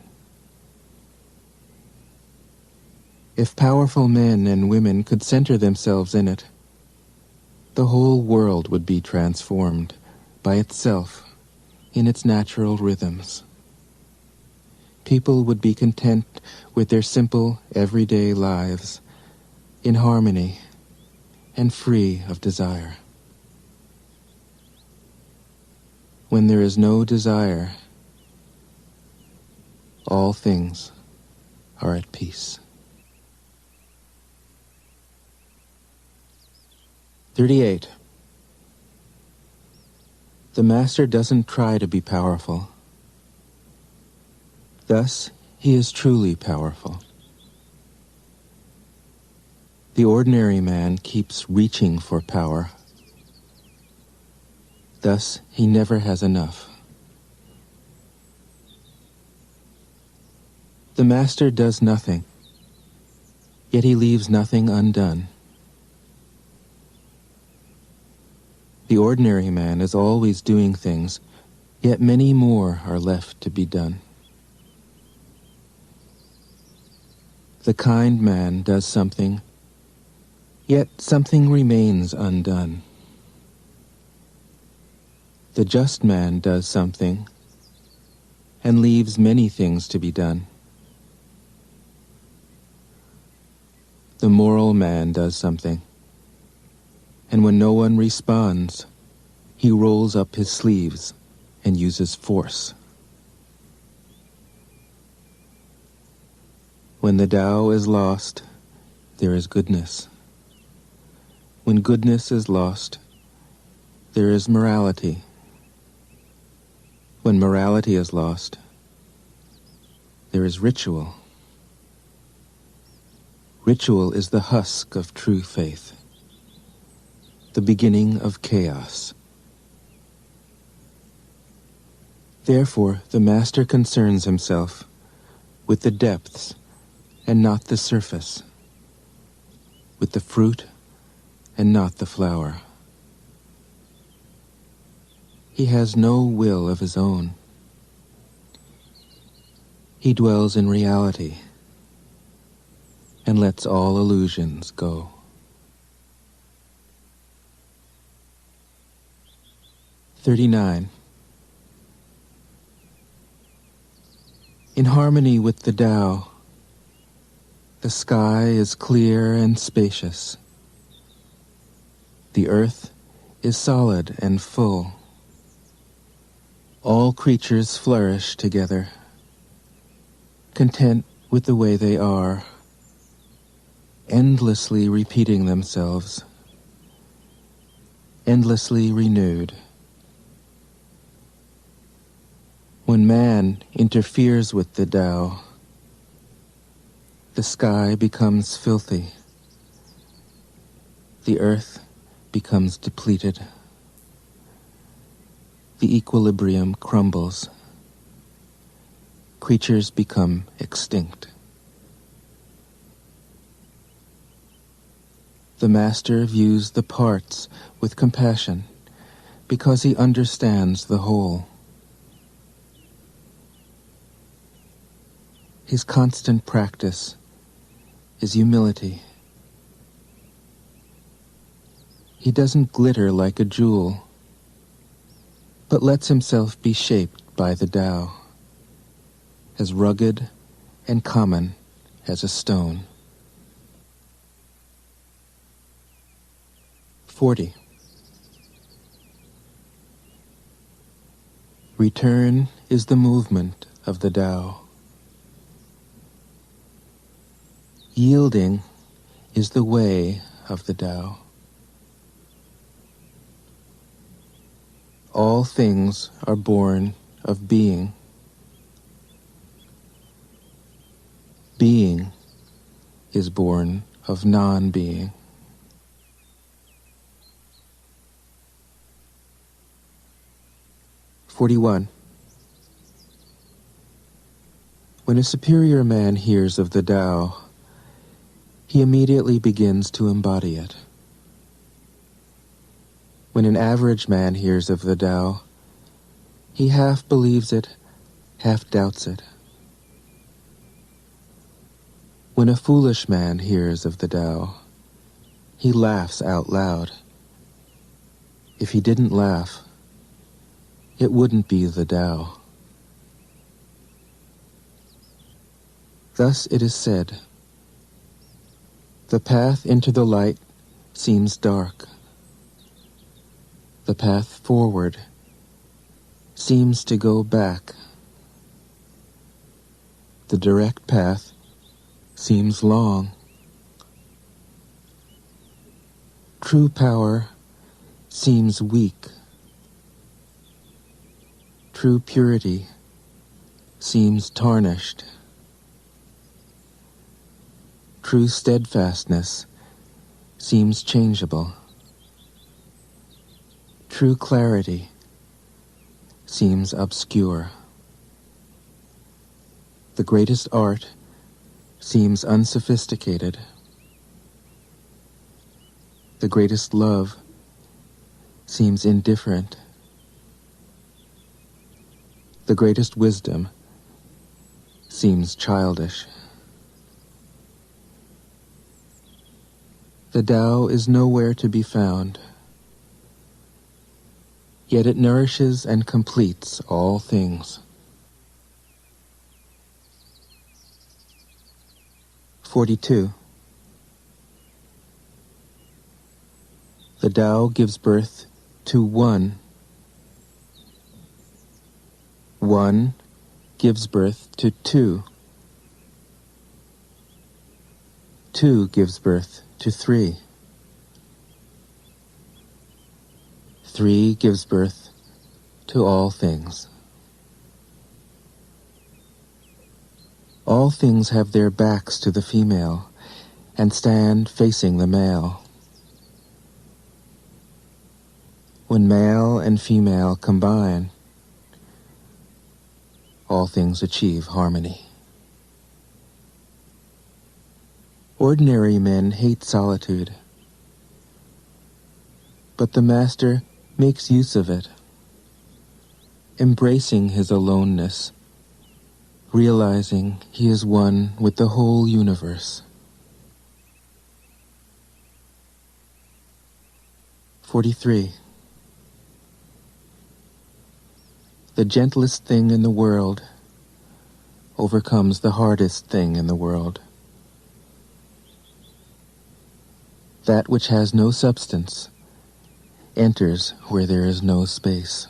If powerful men and women could center themselves in it, the whole world would be transformed by itself in its natural rhythms. People would be content with their simple, everyday lives, in harmony and free of desire. When there is no desire, all things are at peace. 38. The master doesn't try to be powerful. Thus, he is truly powerful. The ordinary man keeps reaching for power. Thus, he never has enough. The master does nothing, yet he leaves nothing undone. The ordinary man is always doing things, yet many more are left to be done. The kind man does something, yet something remains undone. The just man does something, and leaves many things to be done. The moral man does something, and when no one responds, he rolls up his sleeves and uses force. When the Tao is lost, there is goodness. When goodness is lost, there is morality. When morality is lost, there is ritual. Ritual is the husk of true faith, the beginning of chaos. Therefore, the master concerns himself with the depths and not the surface, with the fruit and not the flower. He has no will of his own. He dwells in reality and lets all illusions go. (39) In harmony with the Tao, the sky is clear and spacious. The earth is solid and full. All creatures flourish together, content with the way they are, endlessly repeating themselves, endlessly renewed. When man interferes with the Tao, the sky becomes filthy, the earth becomes depleted, the equilibrium crumbles, creatures become extinct. The master views the parts with compassion because he understands the whole. His constant practice is humility. He doesn't glitter like a jewel, but lets himself be shaped by the Tao, as rugged and common as a stone. 40. Return is the movement of the Tao. Yielding is the way of the Tao. All things are born of being. Being is born of non-being. (41) When a superior man hears of the Tao, he immediately begins to embody it. When an average man hears of the Tao, he half believes it, half doubts it. When a foolish man hears of the Tao, he laughs out loud. If he didn't laugh, it wouldn't be the Tao. Thus it is said, the path into the light seems dark. The path forward seems to go back. The direct path seems long. True power seems weak. True purity seems tarnished. True steadfastness seems changeable. True clarity seems obscure. The greatest art seems unsophisticated. The greatest love seems indifferent. The greatest wisdom seems childish. The Tao is nowhere to be found, yet it nourishes and completes all things. 42. The Tao gives birth to one. One gives birth to two. Two gives birth to three. Three gives birth to all things. All things have their backs to the female and stand facing the male. When male and female combine, all things achieve harmony. Ordinary men hate solitude, but the Master makes use of it, embracing his aloneness, realizing he is one with the whole universe. 43. The gentlest thing in the world overcomes the hardest thing in the world. That which has no substance enters where there is no space.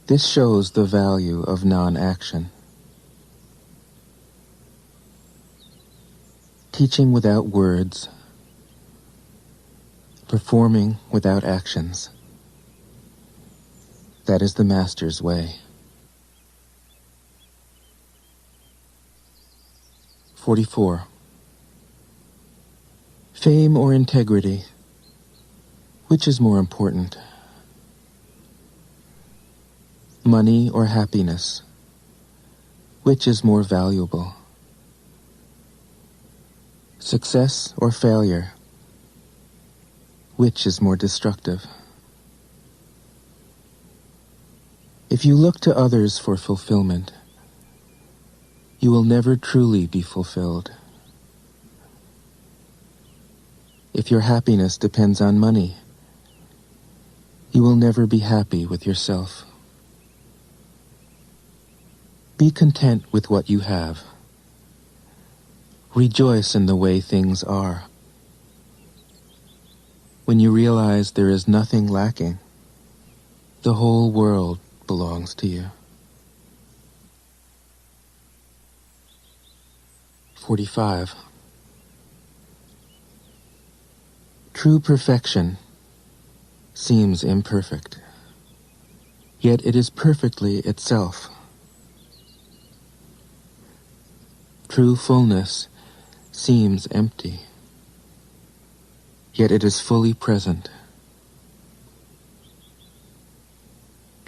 This shows the value of non-action. Teaching without words, performing without actions. That is the Master's way. 44. Fame or integrity, which is more important? Money or happiness, which is more valuable? Success or failure, which is more destructive? If you look to others for fulfillment, you will never truly be fulfilled. If your happiness depends on money, you will never be happy with yourself. Be content with what you have. Rejoice in the way things are. When you realize there is nothing lacking, the whole world belongs to you. 45. True perfection seems imperfect, yet it is perfectly itself. True fullness seems empty, yet it is fully present.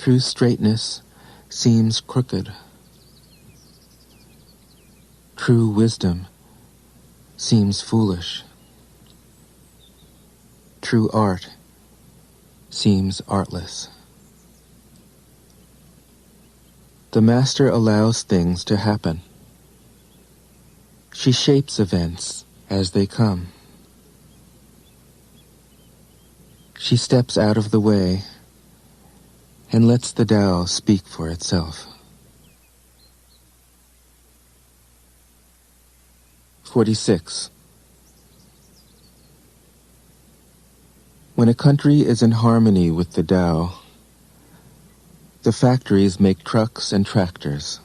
True straightness seems crooked. True wisdom seems foolish. True art seems artless. The Master allows things to happen. She shapes events as they come. She steps out of the way and lets the Tao speak for itself. 46. When a country is in harmony with the Tao, the factories make trucks and tractors.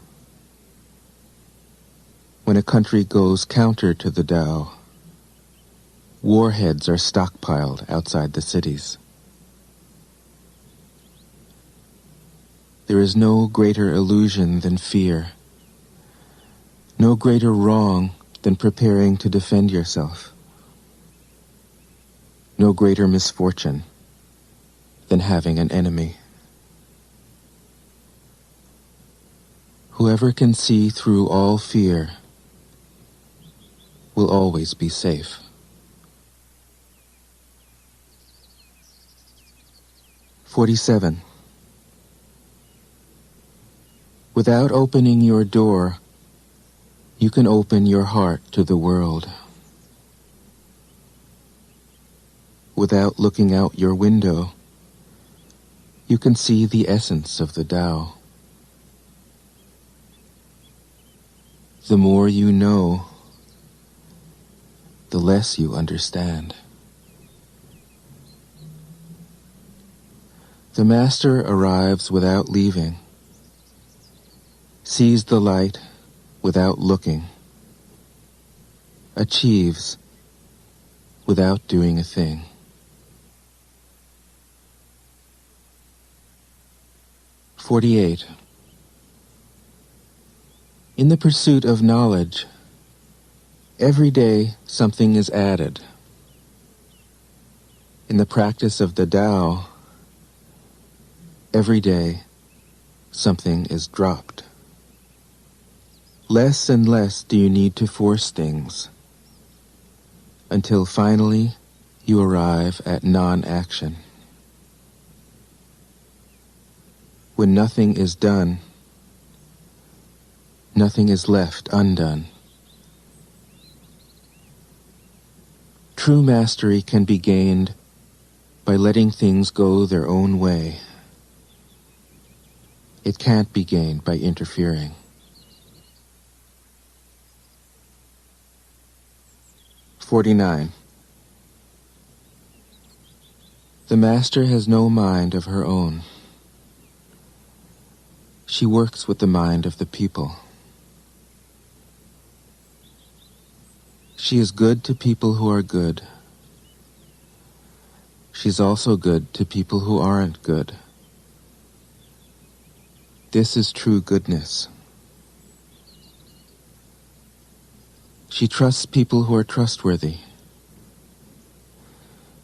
When a country goes counter to the Tao, warheads are stockpiled outside the cities. There is no greater illusion than fear, no greater wrong than preparing to defend yourself, no greater misfortune than having an enemy. Whoever can see through all fear will always be safe. 47. Without opening your door, you can open your heart to the world. Without looking out your window, you can see the essence of the Tao. The more you know, the less you understand. The Master arrives without leaving, sees the light without looking, achieves without doing a thing. (48) In the pursuit of knowledge, every day something is added. In the practice of the Tao, every day something is dropped. Less and less do you need to force things, until finally you arrive at non-action. When nothing is done, nothing is left undone. True mastery can be gained by letting things go their own way. It can't be gained by interfering. (49) The Master has no mind of her own. She works with the mind of the people. She is good to people who are good. She's also good to people who aren't good. This is true goodness. She trusts people who are trustworthy.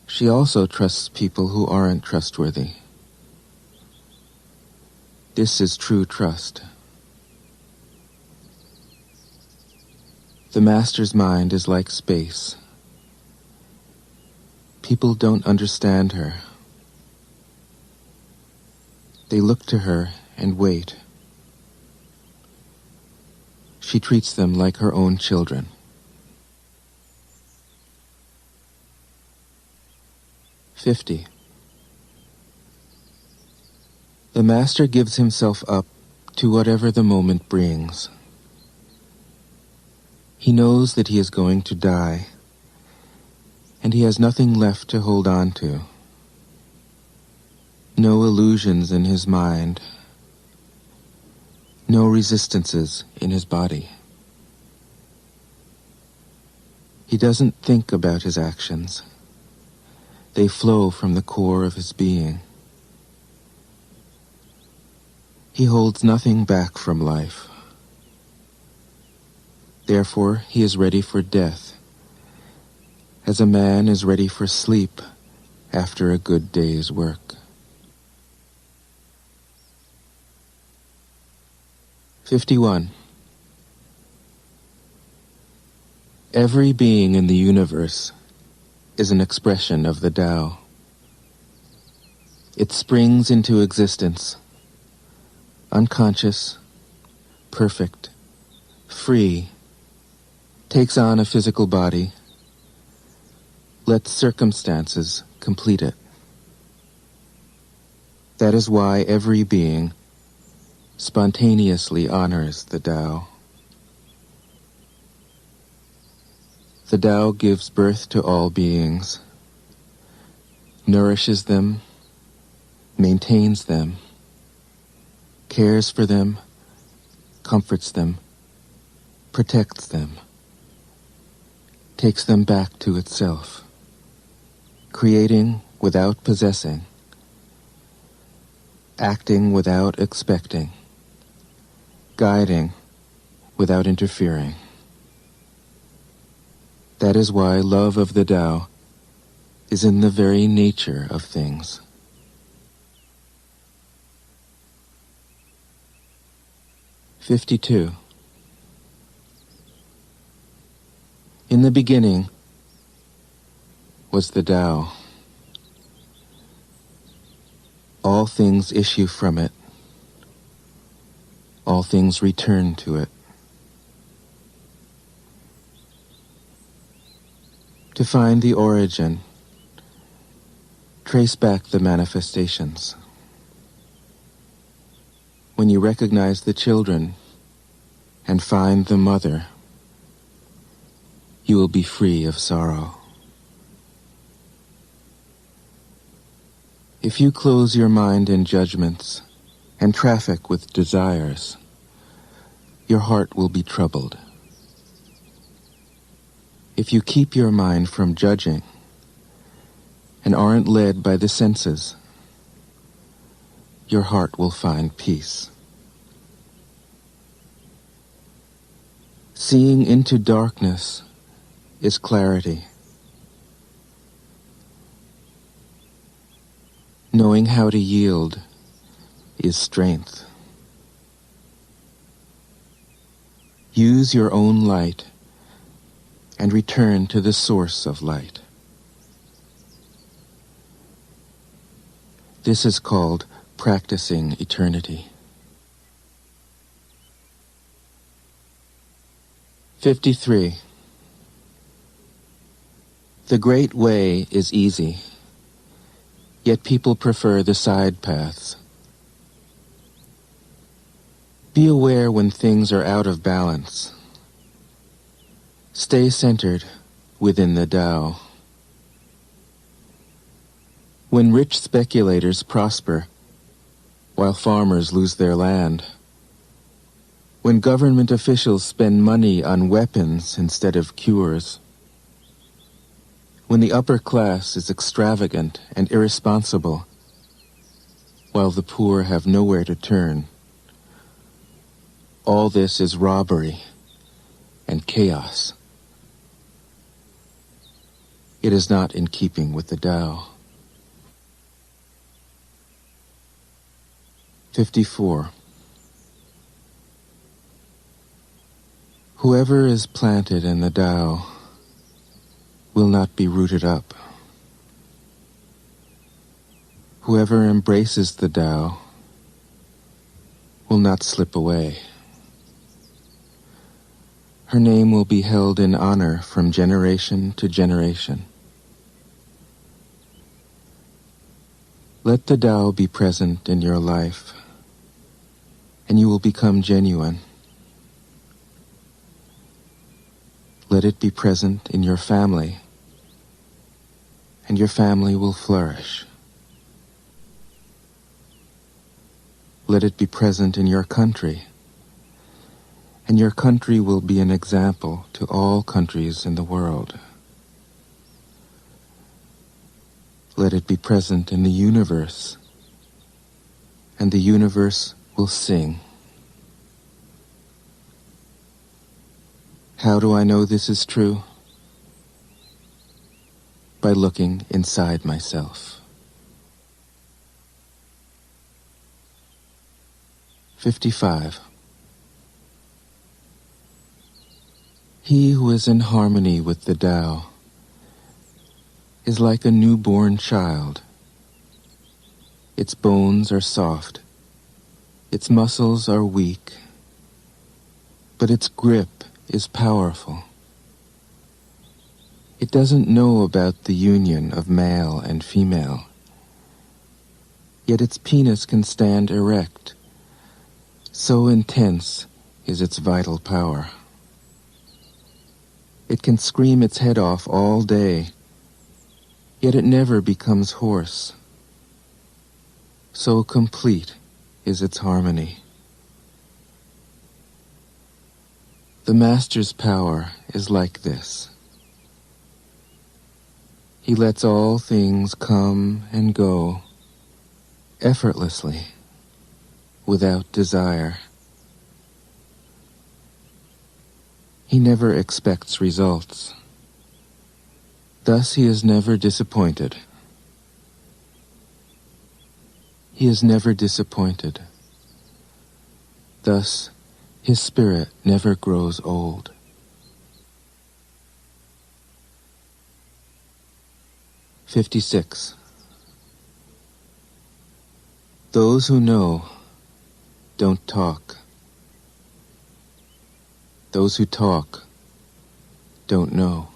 She also trusts people who aren't trustworthy. This is true trust. The Master's mind is like space. People don't understand her. They look to her and wait. She treats them like her own children. (50) The Master gives himself up to whatever the moment brings. He knows that he is going to die, and he has nothing left to hold on to. No illusions in his mind, no resistances in his body. He doesn't think about his actions. They flow from the core of his being. He holds nothing back from life. Therefore, he is ready for death, as a man is ready for sleep after a good day's work. 51. Every being in the universe is an expression of the Tao. It springs into existence, unconscious, perfect, free, takes on a physical body, lets circumstances complete it. That is why every being spontaneously honors the Tao. The Tao gives birth to all beings, nourishes them, maintains them, cares for them, comforts them, protects them, takes them back to itself, creating without possessing, acting without expecting, guiding without interfering. That is why love of the Tao is in the very nature of things. (52) In the beginning was the Tao. All things issue from it. All things return to it. To find the origin, trace back the manifestations. When you recognize the children, and find the mother, you will be free of sorrow. If you close your mind in judgments and traffic with desires, your heart will be troubled. If you keep your mind from judging and aren't led by the senses, your heart will find peace. Seeing into darkness is clarity. Knowing how to yield is strength. Use your own light and return to the source of light. This is called practicing eternity. 53. The great way is easy, yet people prefer the side paths. Be aware when things are out of balance. Stay centered within the Tao. When rich speculators prosper, while farmers lose their land, when government officials spend money on weapons instead of cures, when the upper class is extravagant and irresponsible, while the poor have nowhere to turn, all this is robbery and chaos. It is not in keeping with the Tao. 54. Whoever is planted in the Tao will not be rooted up. Whoever embraces the Tao will not slip away. Her name will be held in honor from generation to generation. Let the Tao be present in your life, and you will become genuine. Let it be present in your family, and your family will flourish. Let it be present in your country, and your country will be an example to all countries in the world. Let it be present in the universe, and the universe will sing. How do I know this is true? By looking inside myself. 55. He who is in harmony with the Tao is like a newborn child. Its bones are soft, its muscles are weak, but its grip is powerful. It doesn't know about the union of male and female, yet its penis can stand erect. So intense is its vital power. It can scream its head off all day, yet it never becomes hoarse. So complete is its harmony. The Master's power is like this. He lets all things come and go effortlessly, without desire. He never expects results. Thus he is never disappointed. He is never disappointed. Thus his spirit never grows old. 56. Those who know don't talk. Those who talk don't know.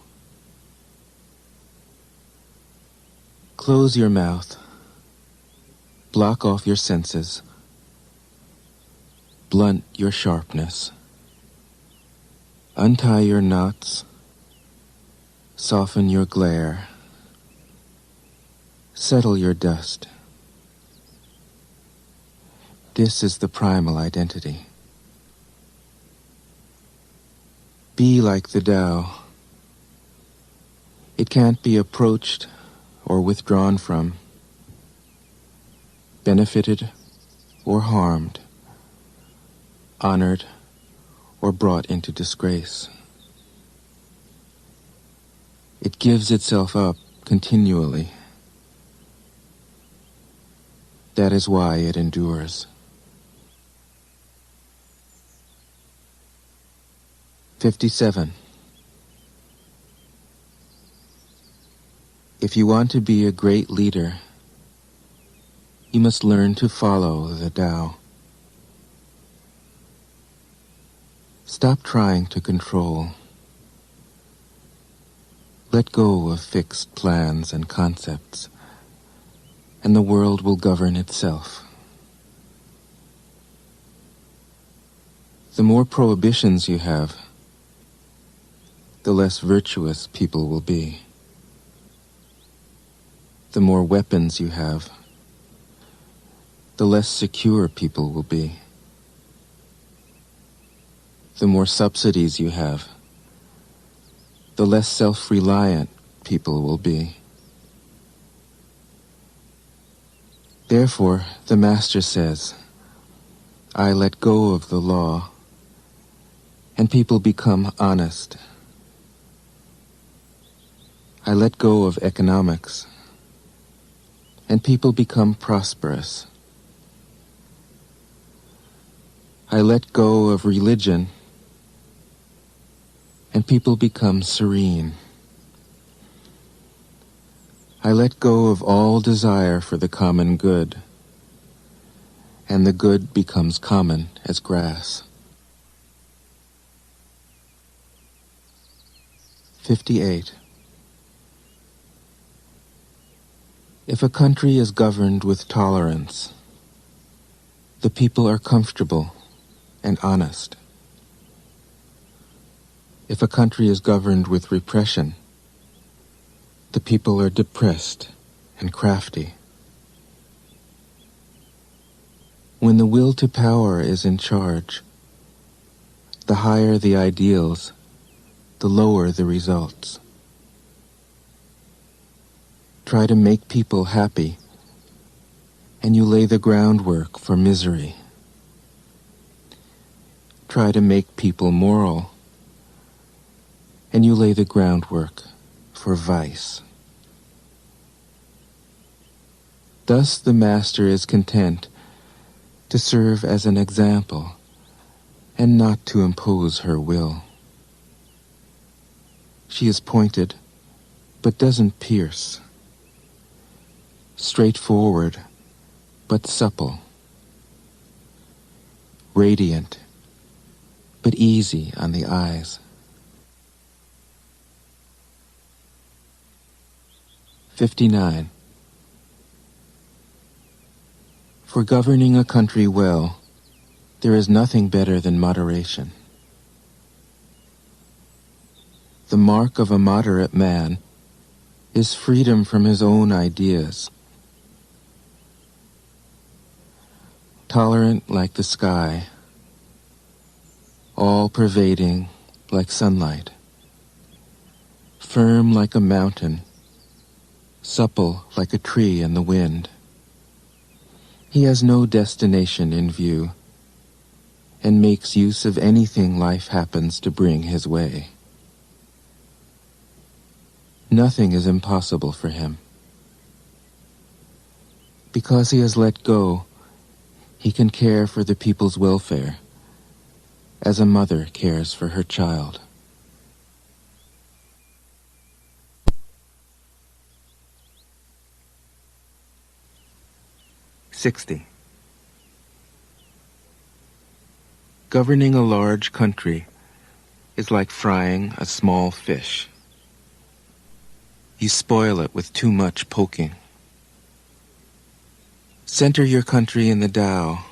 Close your mouth. Block off your senses. Blunt your sharpness. Untie your knots, soften your glare, settle your dust. This is the primal identity. Be like the Tao. It can't be approached or withdrawn from, benefited or harmed, honored or brought into disgrace. It gives itself up continually. That is why it endures. 57. If you want to be a great leader, you must learn to follow the Tao. Stop trying to control. Let go of fixed plans and concepts, and the world will govern itself. The more prohibitions you have, the less virtuous people will be. The more weapons you have, the less secure people will be. The more subsidies you have, the less self-reliant people will be. Therefore, the Master says, I let go of the law, and people become honest. I let go of economics, and people become prosperous. I let go of religion, and people become serene. I let go of all desire for the common good, and the good becomes common as grass. 58. If a country is governed with tolerance, the people are comfortable and honest. If a country is governed with repression, the people are depressed and crafty. When the will to power is in charge, the higher the ideals, the lower the results. Try to make people happy, and you lay the groundwork for misery. Try to make people moral, and you lay the groundwork for vice. Thus the Master is content to serve as an example and not to impose her will. She is pointed, but doesn't pierce. Straightforward, but supple. Radiant, but easy on the eyes. 59. For governing a country well, there is nothing better than moderation. The mark of a moderate man is freedom from his own ideas. Tolerant like the sky, all-pervading like sunlight, firm like a mountain, supple like a tree in the wind. He has no destination in view, and makes use of anything life happens to bring his way. Nothing is impossible for him. Because he has let go, he can care for the people's welfare, as a mother cares for her child. Governing a large country is like frying a small fish. You spoil it with too much poking. Center your country in the Tao,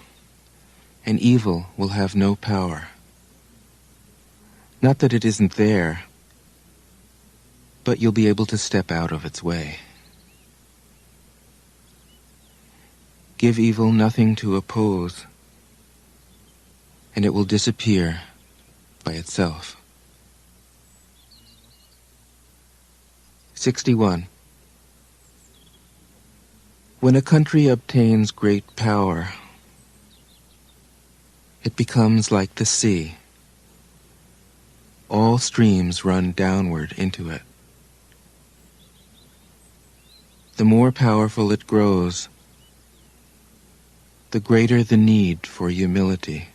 and evil will have no power. Not that it isn't there, but you'll be able to step out of its way. Give evil nothing to oppose, and it will disappear by itself. 61. When a country obtains great power, it becomes like the sea. All streams run downward into it. The more powerful it grows, the greater the need for humility.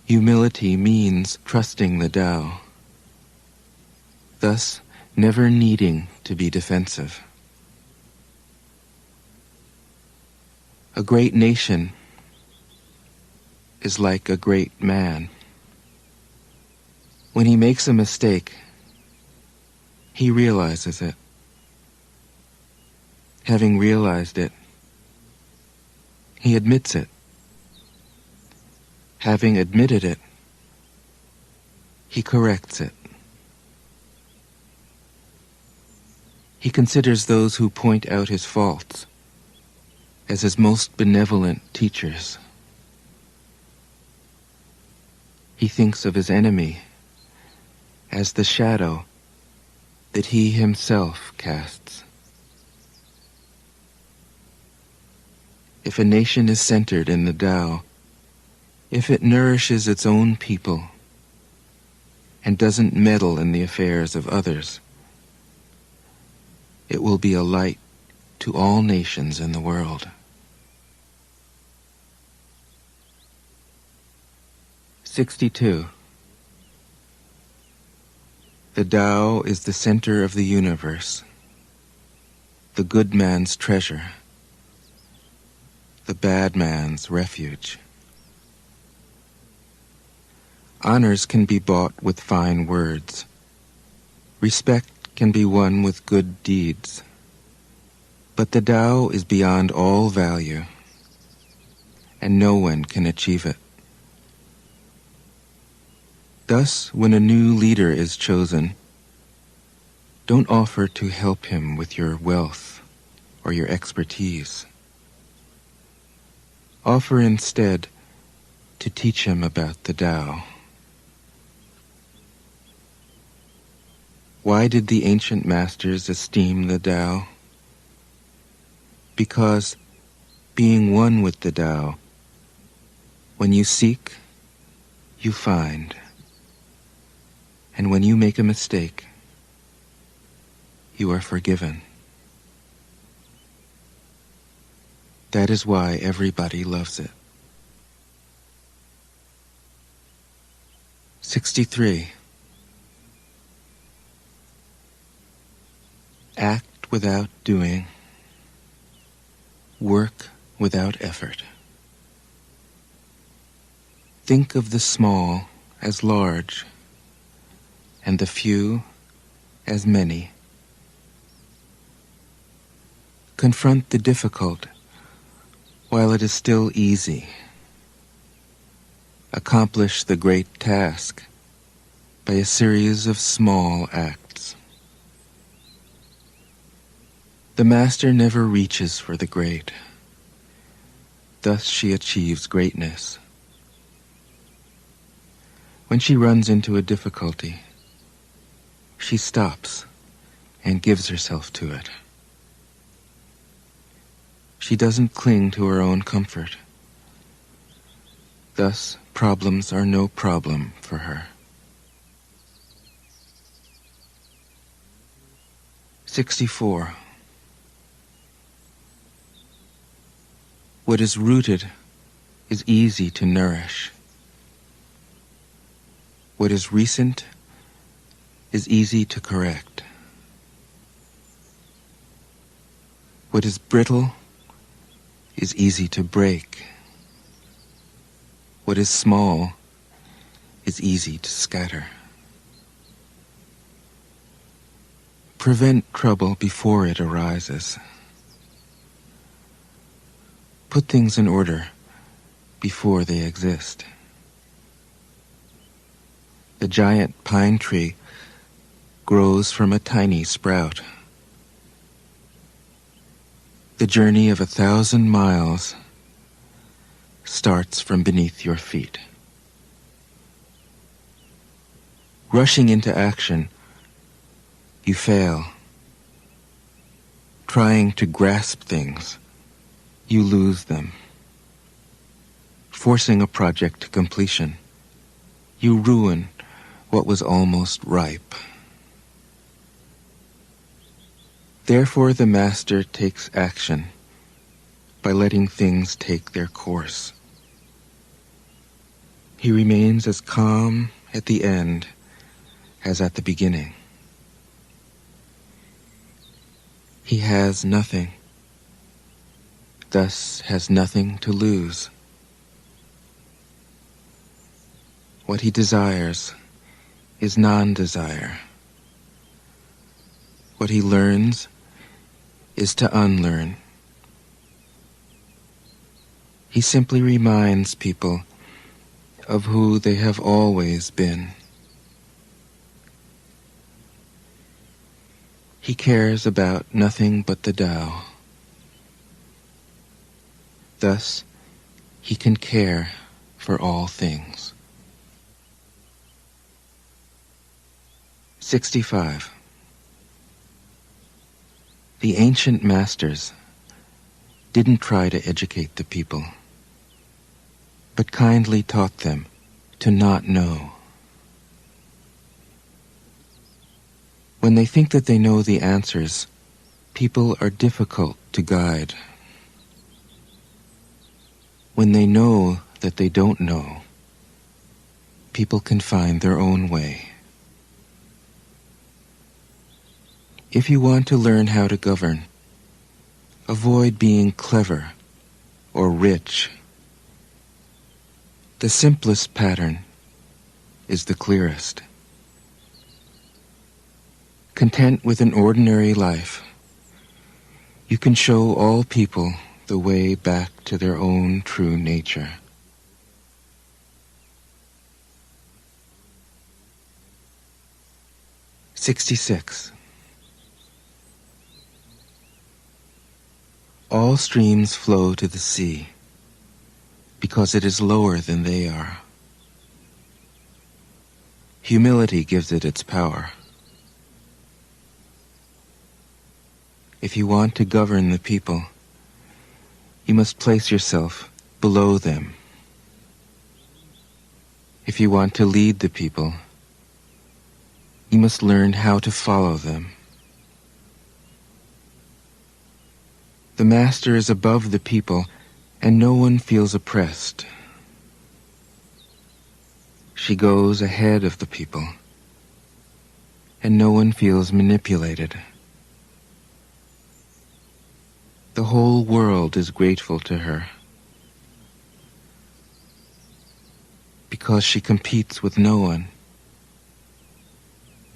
Humility means trusting the Tao, thus never needing to be defensive. A great nation is like a great man. When he makes a mistake, he realizes it. Having realized it, he admits it. Having admitted it, he corrects it. He considers those who point out his faults as his most benevolent teachers. He thinks of his enemy as the shadow that he himself casts. If a nation is centered in the Tao, if it nourishes its own people and doesn't meddle in the affairs of others, it will be a light to all nations in the world. 62. The Tao is the center of the universe, the good man's treasure, the bad man's refuge. Honors can be bought with fine words. Respect can be won with good deeds. But the Tao is beyond all value, and no one can achieve it. Thus, when a new leader is chosen, don't offer to help him with your wealth or your expertise. Offer instead to teach him about the Tao. Why did the ancient masters esteem the Tao? Because, being one with the Tao, when you seek, you find. And when you make a mistake, you are forgiven. That is why everybody loves it. 63. Act without doing. Work without effort. Think of the small as large, and the few as many. Confront the difficult while it is still easy. Accomplish the great task by a series of small acts. The master never reaches for the great. Thus she achieves greatness. When she runs into a difficulty, she stops and gives herself to it. She doesn't cling to her own comfort. Thus, problems are no problem for her. 64. What is rooted is easy to nourish. What is recent is easy to correct. What is brittle is easy to break. What is small is easy to scatter. Prevent trouble before it arises. Put things in order before they exist. The giant pine tree grows from a tiny sprout. The journey of 1,000 miles starts from beneath your feet. Rushing into action, you fail. Trying to grasp things, you lose them. Forcing a project to completion, you ruin what was almost ripe. Therefore, the master takes action by letting things take their course. He remains as calm at the end as at the beginning. He has nothing, thus has nothing to lose. What he desires is non-desire. What he learns is to unlearn. He simply reminds people of who they have always been. He cares about nothing but the Tao. Thus, he can care for all things. 65. The ancient masters didn't try to educate the people, but kindly taught them to not know. When they think that they know the answers, people are difficult to guide. When they know that they don't know, people can find their own way. If you want to learn how to govern, avoid being clever or rich. The simplest pattern is the clearest. Content with an ordinary life, you can show all people the way back to their own true nature. "66. All streams flow to the sea because it is lower than they are. Humility gives it its power. If you want to govern the people, you must place yourself below them. If you want to lead the people, you must learn how to follow them. The master is above the people, and no one feels oppressed. She goes ahead of the people, and no one feels manipulated. The whole world is grateful to her because she competes with no one.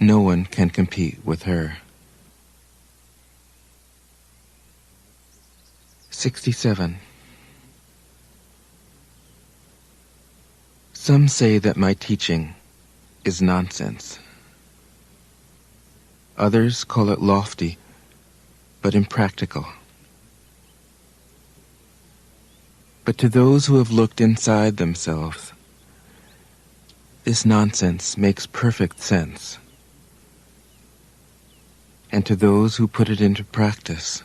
No one can compete with her. 67. Some say that my teaching is nonsense. Others call it lofty, but impractical. But to those who have looked inside themselves, this nonsense makes perfect sense. And to those who put it into practice,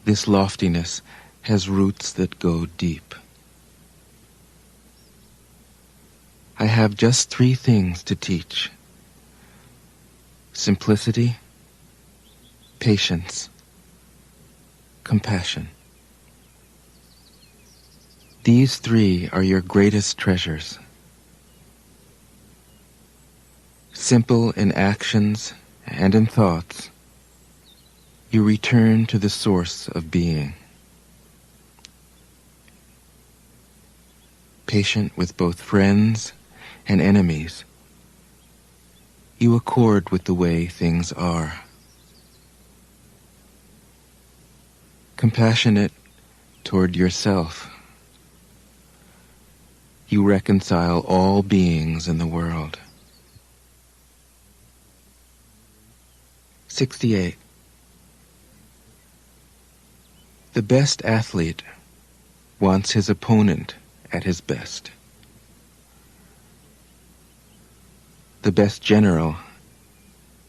this loftiness has roots that go deep. I have just 3 things to teach: simplicity, patience, compassion. These 3 are your greatest treasures. Simple in actions and in thoughts, you return to the source of being. Patient with both friends and enemies, you accord with the way things are. Compassionate toward yourself, you reconcile all beings in the world. 68. The best athlete wants his opponent at his best. The best general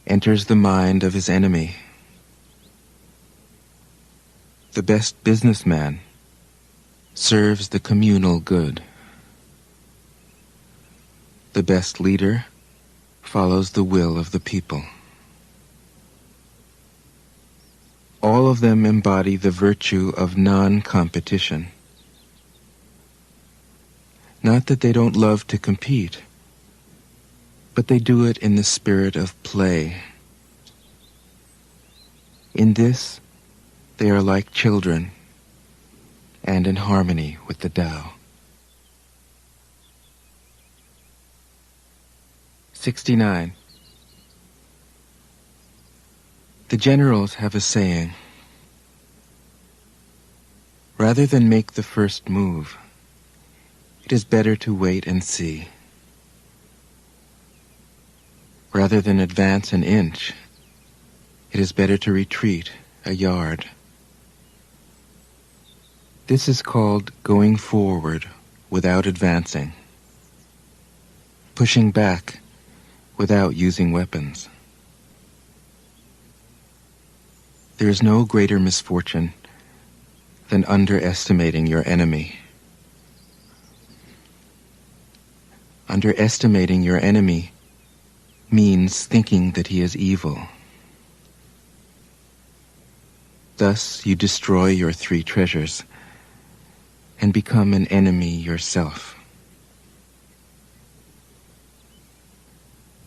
enters the mind of his enemy. The best businessman serves the communal good. The best leader follows the will of the people. All of them embody the virtue of non-competition. Not that they don't love to compete, but they do it in the spirit of play. In this, they are like children and in harmony with the Tao. 69. The generals have a saying: rather than make the first move, it is better to wait and see. Rather than advance an inch, it is better to retreat a yard. This is called going forward without advancing, pushing back without using weapons. There is no greater misfortune than underestimating your enemy. Underestimating your enemy means thinking that he is evil. Thus you destroy your three treasures and become an enemy yourself.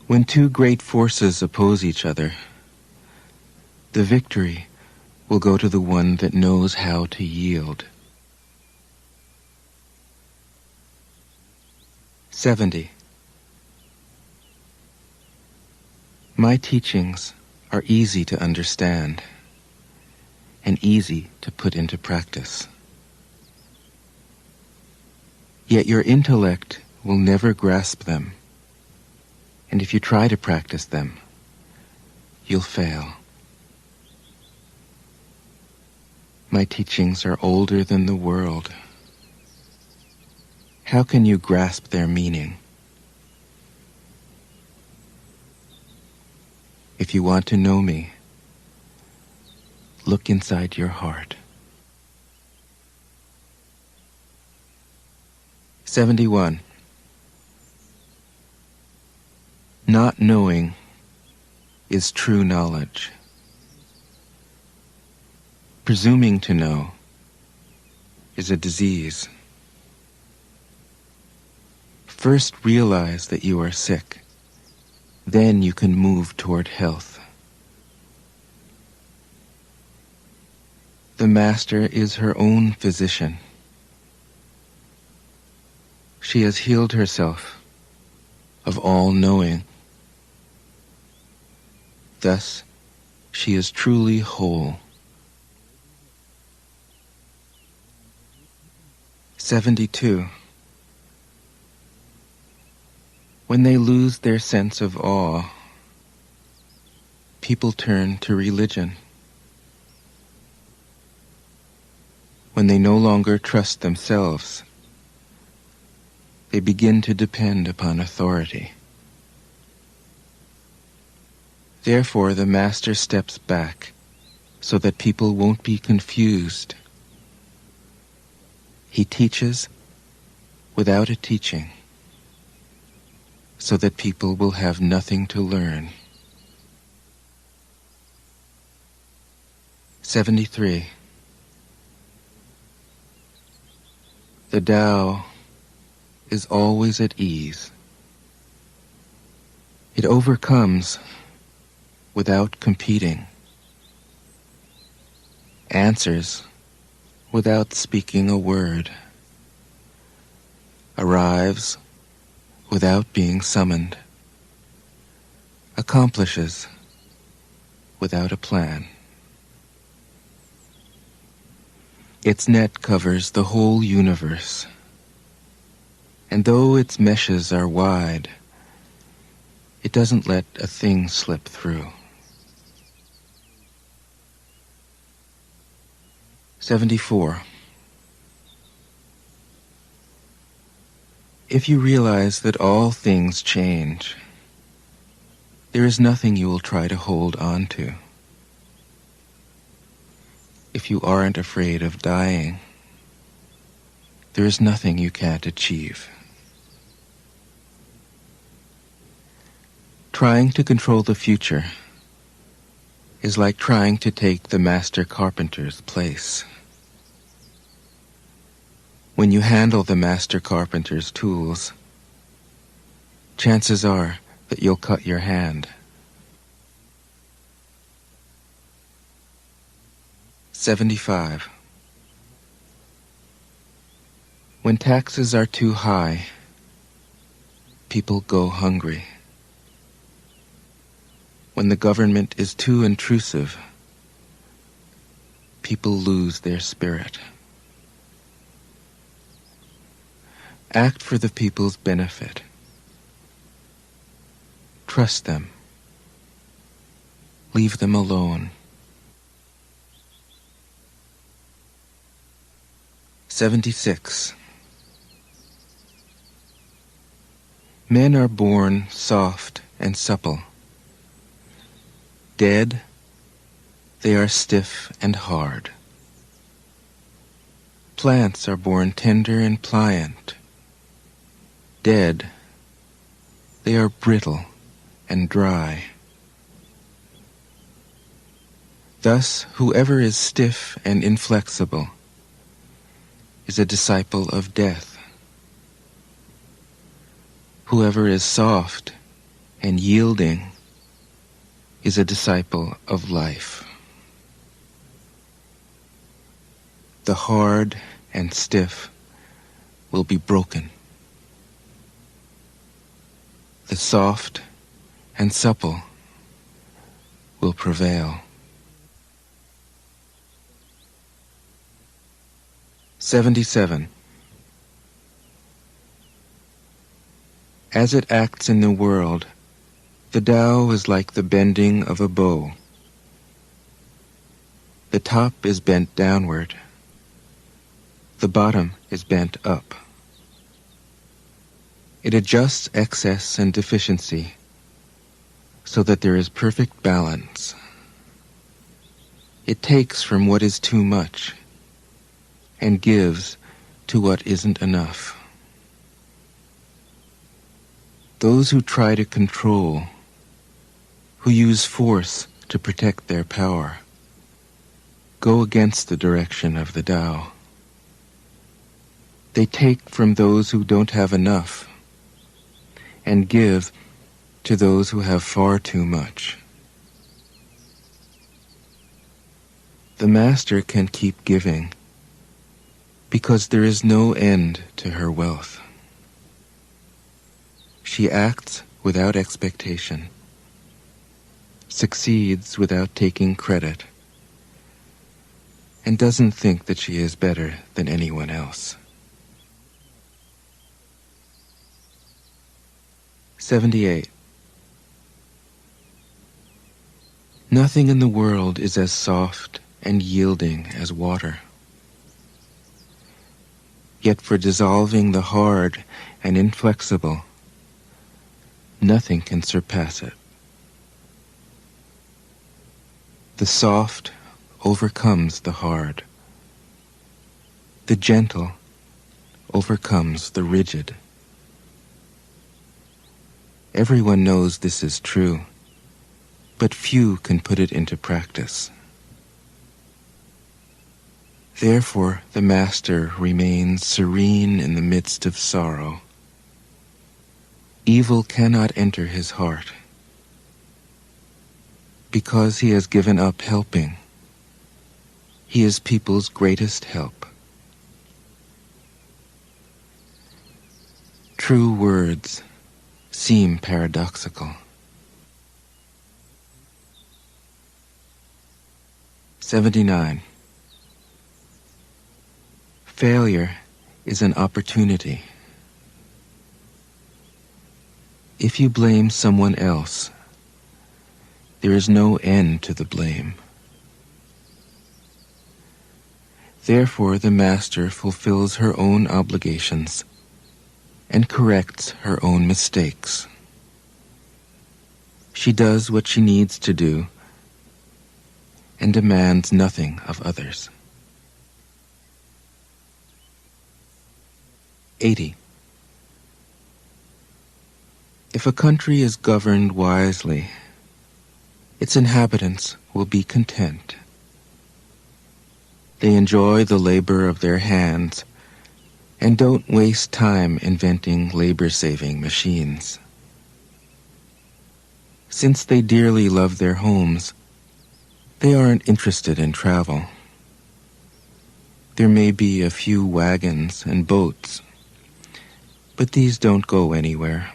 When two great forces oppose each other, the victory will go to the one that knows how to yield. 70. My teachings are easy to understand and easy to put into practice. Yet your intellect will never grasp them, and if you try to practice them, you'll fail. My teachings are older than the world. How can you grasp their meaning? If you want to know me, look inside your heart. 71. Not knowing is true knowledge. Presuming to know is a disease. First realize that you are sick. Then you can move toward health. The Master is her own physician. She has healed herself of all knowing. Thus, she is truly whole. 72. When they lose their sense of awe, people turn to religion. When they no longer trust themselves, they begin to depend upon authority. Therefore, the Master steps back so that people won't be confused. He teaches without a teaching, so that people will have nothing to learn. 73. The Tao is always at ease. It overcomes without competing, answers without speaking a word, arrives without being summoned, accomplishes without a plan. Its net covers the whole universe, and though its meshes are wide, it doesn't let a thing slip through. 74. If you realize that all things change, there is nothing you will try to hold on to. If you aren't afraid of dying, there is nothing you can't achieve. Trying to control the future is like trying to take the master carpenter's place. When you handle the master carpenter's tools, chances are that you'll cut your hand. 75. When taxes are too high, people go hungry. When the government is too intrusive, people lose their spirit. Act for the people's benefit. Trust them. Leave them alone. 76. Men are born soft and supple. Dead, they are stiff and hard. Plants are born tender and pliant. Dead, they are brittle and dry. Thus, whoever is stiff and inflexible is a disciple of death. Whoever is soft and yielding is a disciple of life. The hard and stiff will be broken. The soft and supple will prevail. 77. As it acts in the world, the Tao is like the bending of a bow. The top is bent downward. The bottom is bent up. It adjusts excess and deficiency so that there is perfect balance. It takes from what is too much and gives to what isn't enough. Those who try to control, who use force to protect their power, go against the direction of the Tao. They take from those who don't have enough and give to those who have far too much. The Master can keep giving because there is no end to her wealth. She acts without expectation, succeeds without taking credit, and doesn't think that she is better than anyone else. 78. Nothing in the world is as soft and yielding as water. Yet for dissolving the hard and inflexible, nothing can surpass it. The soft overcomes the hard. The gentle overcomes the rigid. Everyone knows this is true, but few can put it into practice. Therefore, the Master remains serene in the midst of sorrow. Evil cannot enter his heart. Because he has given up helping, he is people's greatest help. True words seem paradoxical. 79. Failure is an opportunity. If you blame someone else, there is no end to the blame. Therefore, the master fulfills her own obligations and corrects her own mistakes. She does what she needs to do and demands nothing of others. 80. If a country is governed wisely, its inhabitants will be content. They enjoy the labor of their hands and don't waste time inventing labor-saving machines. Since they dearly love their homes, they aren't interested in travel. There may be a few wagons and boats, but these don't go anywhere.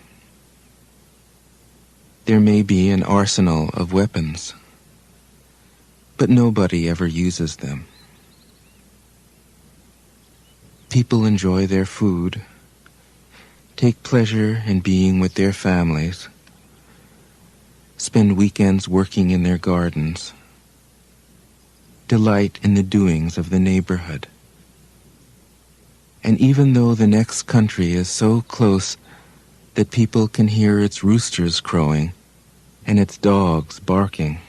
There may be an arsenal of weapons, but nobody ever uses them. People enjoy their food, take pleasure in being with their families, spend weekends working in their gardens, delight in the doings of the neighborhood. And even though the next country is so close that people can hear its roosters crowing and its dogs barking,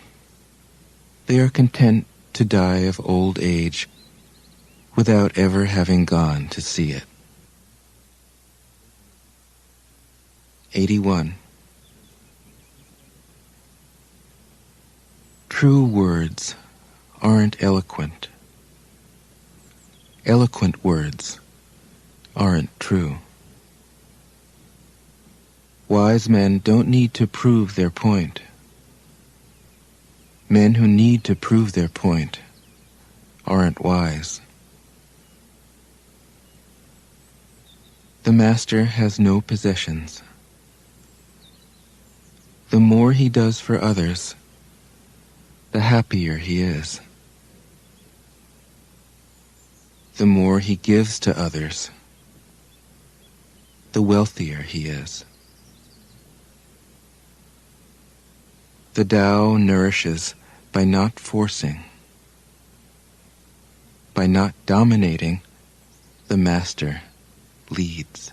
they are content to die of old age without ever having gone to see it. 81. True words aren't eloquent. Eloquent words aren't true. Wise men don't need to prove their point. Men who need to prove their point aren't wise. The master has no possessions. The more he does for others, the happier he is. The more he gives to others, the wealthier he is. The Tao nourishes by not forcing. By not dominating, the master leads.